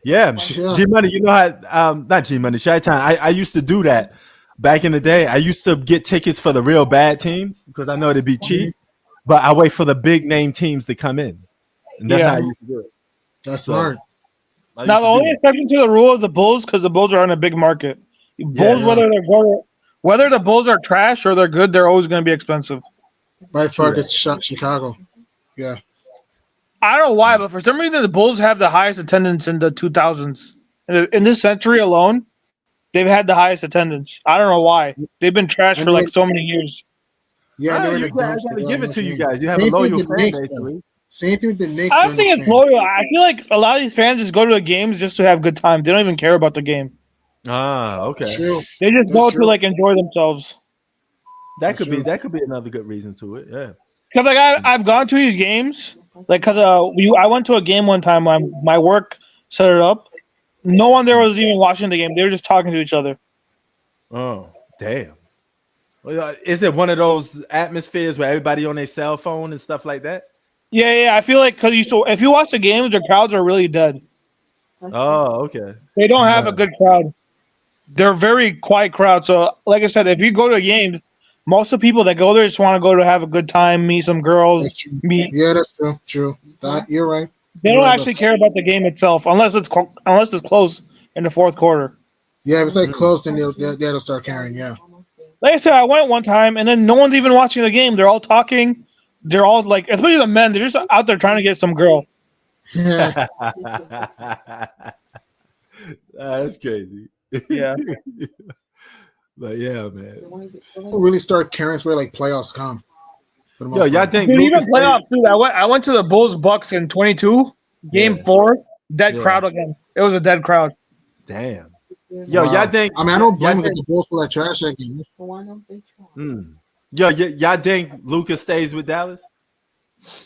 Yeah, G Money. You know how? Not G Money. Shy Time. I used to do that back in the day. I used to get tickets for the real bad teams because I know it'd be cheap, but I wait for the big name teams to come in, and that's how I used to do it. That's smart. Now the only exception to the rule is the Bulls because the Bulls are in a big market. Bulls, whether the Bulls are trash or they're good, they're always going to be expensive. By far, it's Chicago. Yeah. I don't know why, but for some reason the Bulls have the highest attendance in the 2000s. In this century alone, they've had the highest attendance. I don't know why. They've been trash for like so many years. Yeah, you guys got to give it to you guys. You have a loyal fan base. Same thing with the Knicks. I don't think it's loyal. I feel like a lot of these fans just go to the games just to have good time. They don't even care about the game. Ah, okay. True. They just go to like enjoy themselves. That could be another good reason to it. Yeah. Because like I've gone to these games. Like, cause I went to a game one time when my work set it up. No one there was even watching the game. They were just talking to each other. Oh, damn! Well, is it one of those atmospheres where everybody on their cell phone and stuff like that? Yeah. I feel like because if you watch the games, the crowds are really dead. Oh, okay. They don't have a good crowd. They're a very quiet crowd. So, like I said, if you go to a game, most of the people that go there just want to go to have a good time, meet some girls. Yeah, that's true. True. You're right. They don't actually care about the game itself unless it's close in the fourth quarter. Yeah, if it's like close, then they'll start caring. Yeah. Like I said, I went one time, and then no one's even watching the game. They're all talking. They're all like, especially the men, they're just out there trying to get some girl. Yeah. That's crazy. Yeah. But yeah, man. We'll really start caring for like playoffs come. Yo, y'all think even playoffs too? I went to the Bulls Bucks in 22, game 4, dead crowd again. It was a dead crowd. Damn. Yo, y'all think? I mean, I don't blame y'all him if the Bulls pull that trash that game. So why don't they try? Yo, y'all think Lucas stays with Dallas?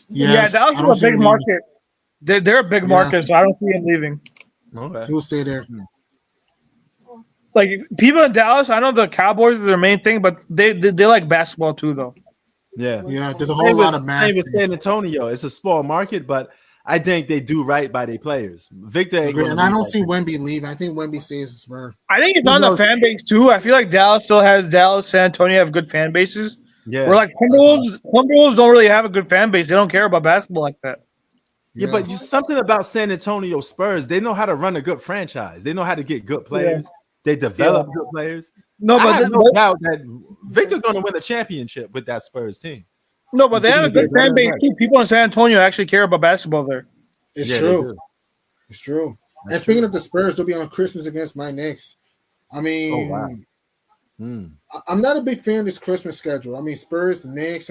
Yes, Dallas I is don't a see big him leaving. market. They're a big market, so I don't see him leaving. Okay. He'll stay there. Like people in Dallas, I know the Cowboys is their main thing, but they like basketball too, though. Yeah. Yeah, there's a whole lot of Same with masters. San Antonio. It's a small market, but I think they do right by their players. Victor ain't Agree. gonna And I leave don't that see team. Wemby leaving. I think Wemby stays as Spur. I think it's on the fan base too. I feel like Dallas, San Antonio have good fan bases. Yeah. Where like Timberwolves don't really have a good fan base. They don't care about basketball like that. Yeah, but something about San Antonio Spurs, they know how to run a good franchise. They know how to get good players. They develop good players. No, I but have no doubt that Victor's going to win a championship with that Spurs team. No, but they have a good fan base too. People in San Antonio actually care about basketball there. It's Yeah, true. It's true. And speaking of the Spurs, they'll be on Christmas against my Knicks. I mean, I'm not a big fan of this Christmas schedule. I mean, Spurs, Knicks,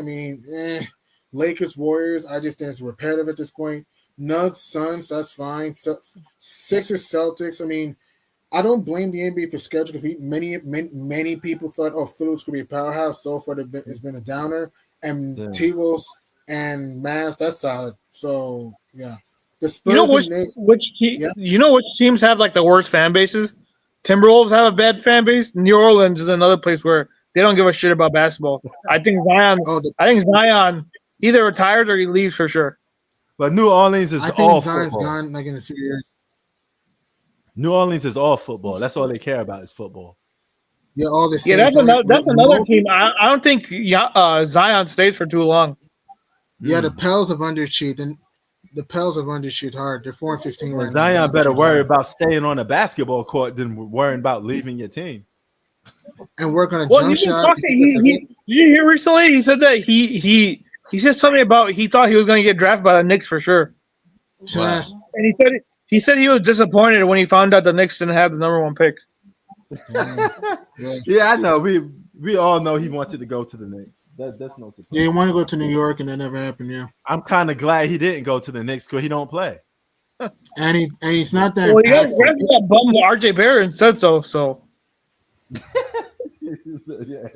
Lakers, Warriors. I just think it's repetitive at this point. Nuggets, Suns, that's fine. Sixers, Celtics. I mean, I don't blame the NBA for schedule because many people thought, oh, Phillips could be a powerhouse. So far, it's been a downer. And T-Wolves and Mavs, that's solid. So, yeah. The Spurs which teams have like the worst fan bases? Timberwolves have a bad fan base. New Orleans is another place where they don't give a shit about basketball. I think Zion either retires or he leaves for sure. But New Orleans is all Zion's football. gone like in a few years. New Orleans is all football. That's all they care about is football. Yeah, all this. Yeah, that's another team. I don't think Zion stays for too long. Yeah, the Pels have underachieved, and the Pels have underachieved hard. They're 4-15 right now. Zion better worry about staying on a basketball court than worrying about leaving your team. And work on a jump shot. Did you hear recently? He said that he said something about he thought he was going to get drafted by the Knicks for sure. Wow. And he said he was disappointed when he found out the Knicks didn't have the number 1 pick. Yeah, I know. We all know he wanted to go to the Knicks. That's no surprise. Yeah, he wanted to go to New York, and that never happened. Yeah, I'm kind of glad he didn't go to the Knicks because he don't play. And he's not that. Well, he got that bum RJ Barrett instead, so. Yeah.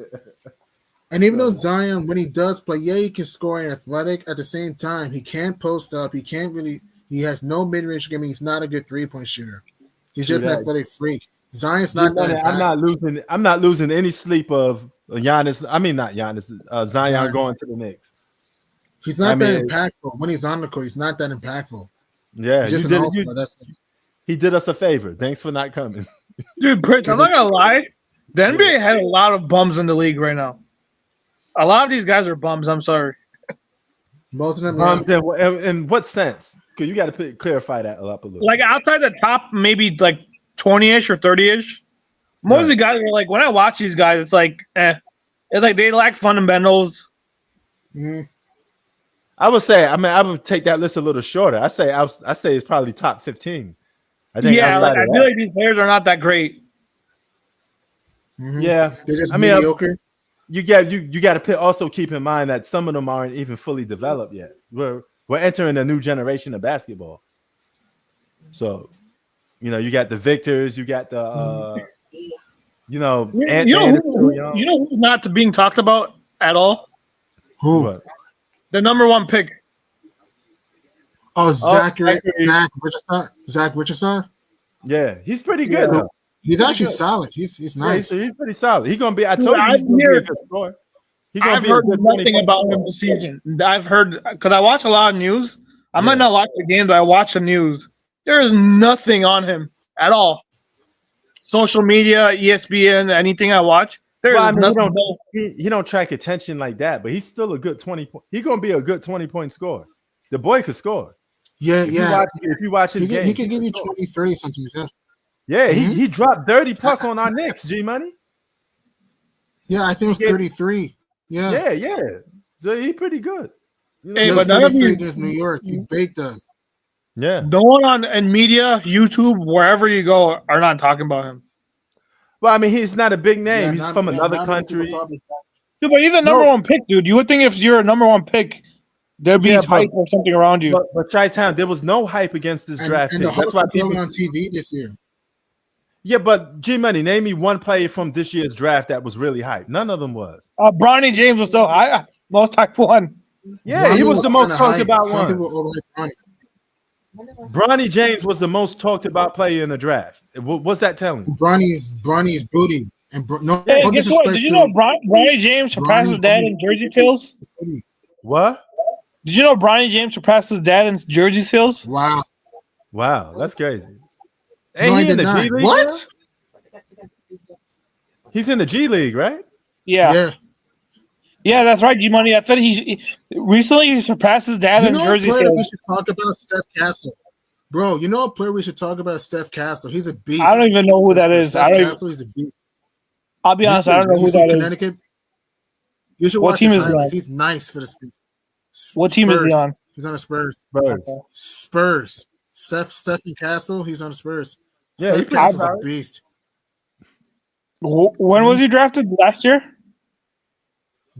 And even though Zion, when he does play, he can score and athletic. At the same time, he can't post up. He can't really. He has no mid-range game. He's not a good 3-point shooter. He's just an athletic freak. Zion's not that. I'm not losing any sleep of Giannis. I mean, not Giannis. Zion going to the Knicks. He's not that impactful. When he's on the court, he's not that impactful. Yeah, he did us a favor. Thanks for not coming. Dude, Prince, I'm not going to lie. The NBA had a lot of bums in the league right now. A lot of these guys are bums. I'm sorry. Most of them in what sense? Because you got to clarify that up a little. Like outside the top, maybe like 20-ish or 30-ish. Most of the guys are like, when I watch these guys, it's like, It's like they lack fundamentals. Mm-hmm. I would say, I would take that list a little shorter. I say it's probably top 15. I think. Yeah, I feel like these players are not that great. Mm-hmm. Yeah, they're just mediocre. You got to also keep in mind that some of them aren't even fully developed yet. We're entering a new generation of basketball. So, you got the Victors, you got the you know who's not being talked about at all? Who? What? The number 1 pick. Oh, Zach Richardson. Yeah, he's pretty good though. He's actually solid. He's nice. Yeah, he's pretty solid. He's gonna be. I told you he's gonna be a good scorer. I've heard nothing about him this season. I've heard because I watch a lot of news. I might not watch the game, but I watch the news. There is nothing on him at all. Social media, ESPN, anything I watch. He don't track attention like that, but he's still a good 20 point. He's gonna be a good 20-point scorer. The boy could score. Yeah, if you watch his game, he could give you 20, 30 something. Yeah, he dropped 30 plus on our Knicks, G Money. Yeah, I think it was 33. Yeah. So he's pretty good. Hey, but none of you against New York, he baked us. Yeah. No one in media, YouTube, wherever you go, are not talking about him. Well, I mean, he's not a big name. He's from another country. Dude, but even number 1 pick, dude. You would think if you're a number 1 pick, there'd be hype or something around you. But Chi-Town, there was no hype against this draft. And the That's why people on TV this year. Yeah, but G Money, name me one player from this year's draft that was really hyped. None of them was. Bronny James was so high, most hype one. Yeah, he Bronny was the most kinda talked hype. about Some one. people overhype Bronny. Bronny James was the most talked about player in the draft. What's that telling you? Bronny's booty. And no Hey, guess what? disrespect Did you to know Bronny James surpassed his dad in jersey sales? What? Did you know Bronny James surpassed his dad in jersey sales? Wow. Wow, that's crazy. No, Ain't I he in did the G not. League? What? Now? He's in the G League, right? Yeah, that's right, G Money. I thought recently he surpassed his dad You in know a jersey player we sales. should talk about? Steph Castle. Bro, you know a player we should talk about? Steph Castle. He's a beast. I don't even know who that is. Steph Castle, he's a beast. I'll be honest, I don't know who He's that from is. Connecticut. You should What watch team his is he highlights. on? He's nice for the Spurs. What team is he on? He's on the Spurs. Spurs. Spurs. Stephen Castle, he's on the Spurs. Yeah, Steph Castle's a beast. When was he drafted? Last year?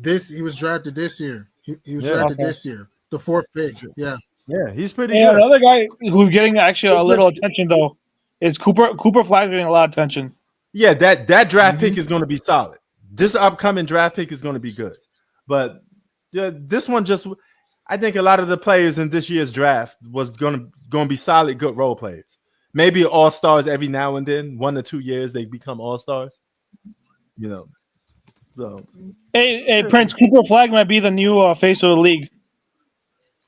He was drafted this year. He was drafted this year. The 4th pick. Yeah. Yeah, he's pretty Yeah, good. another guy who's getting actually a little attention though is Cooper. Cooper Flagg's getting a lot of attention. Yeah, that draft pick is going to be solid. This upcoming draft pick is going to be good. But this one I think a lot of the players in this year's draft was going to be solid, good role players. Maybe all-stars every now and then, 1 or 2 years they become all-stars. You know. So Hey, Prince, Cooper Flagg might be the new face of the league.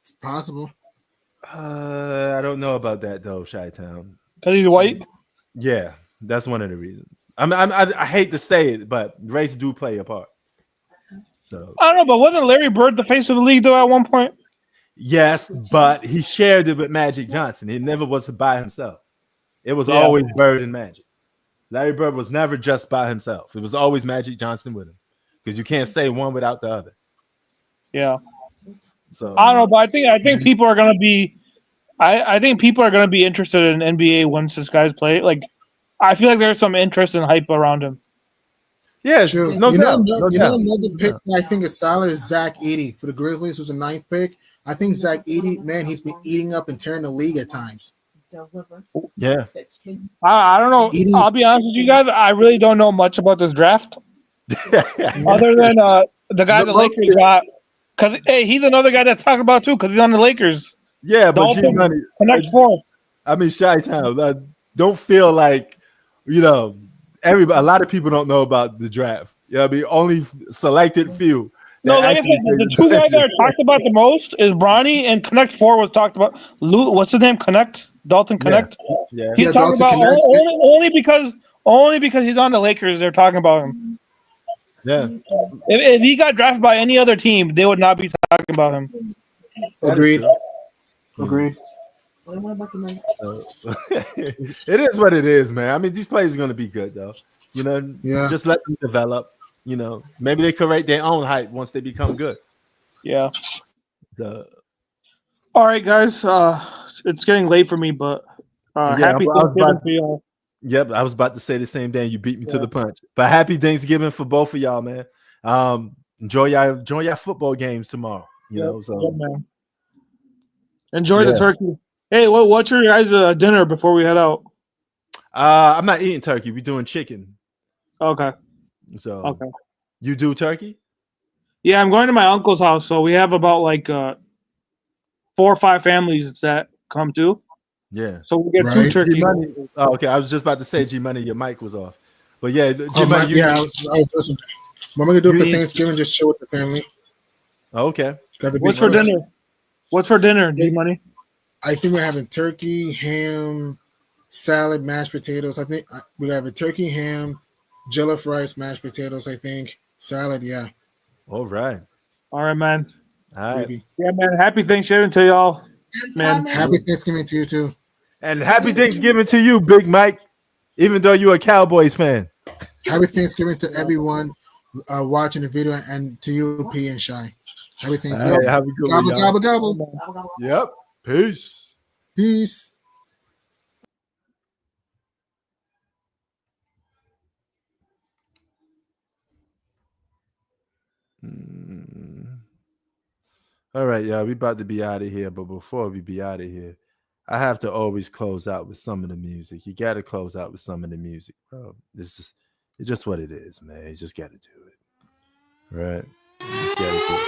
It's possible. I don't know about that though, Chi-Town. Because he's white? Yeah, that's one of the reasons. I hate to say it, but race do play a part. So I don't know, but wasn't Larry Bird the face of the league though at one point? yes, but he shared it with Magic Johnson. He never was by himself. It was always Bird and Magic. Larry Bird was never just by himself. It was always Magic Johnson with him. Because you can't say one without the other. Yeah. So I don't know, but I think people are gonna be I think people are gonna be interested in NBA once this guy's play. Like I feel like there's some interest and hype around him. Yeah, True. no doubt. Another pick I think is solid is Zach Edey for the Grizzlies, who's the 9th pick. I think Zach Edey, man, he's been eating up and tearing the league at times. Yeah. I don't know. Edey. I'll be honest with you guys. I really don't know much about this draft. Other than the guy the Lakers got. Because, hey, he's another guy that's talking about too because he's on the Lakers. Yeah, but G-Money. Connect 4. I mean, Chi-Town, don't feel like, a lot of people don't know about the draft. I mean, only selected few. No, like I said, the 2 guys that are talked about the most is Bronny and Connect 4 was talked about. What's his name? Dalton Connect. Yeah. He's talking about only because he's on the Lakers. They're talking about him. Yeah. If he got drafted by any other team, they would not be talking about him. Agreed. It is what it is, man. I mean, these players are going to be good, though. Just let them develop. Maybe they create their own hype once they become good. Yeah. All right, guys. It's getting late for me, but happy Thanksgiving for y'all. Yep, I was about to say the same thing. You beat me to the punch. But happy Thanksgiving for both of y'all, man. Enjoy your football games tomorrow. Man. Enjoy the turkey. Hey, what's your guys' dinner before we head out? I'm not eating turkey. We're doing chicken. Okay. So you do turkey? Yeah, I'm going to my uncle's house, so we have about 4 or 5 families that come too. Yeah. So we get 2 turkeys. Oh, okay. I was just about to say, G-Money, your mic was off. But yeah, G-Money. I was listening. What am I going to do for Thanksgiving? Just chill with the family. Okay. What's for dinner? What's for dinner, G-Money? I think we're having turkey, ham, salad, mashed potatoes. I think we're having turkey, ham, jollof rice, mashed potatoes, I think. Salad, yeah. All right. All right, man. All right. Yeah, man. Happy Thanksgiving to y'all, man. Happy Thanksgiving to you, too. And happy Thanksgiving to you, Big Mike, even though you're a Cowboys fan. Happy Thanksgiving to everyone watching the video and to you, P and Shy. Happy Thanksgiving. Right, have a good one, gobble, gobble. Yep. Peace. Peace. All right, y'all. We about to be out of here, but before we be out of here, I have to always close out with some of the music. You got to close out with some of the music, bro. It's just what it is, man. You just got to do it, right? You just got to do it.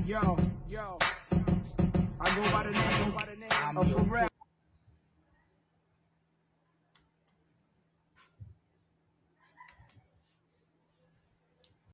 Yo, I go by the name of Pharrell.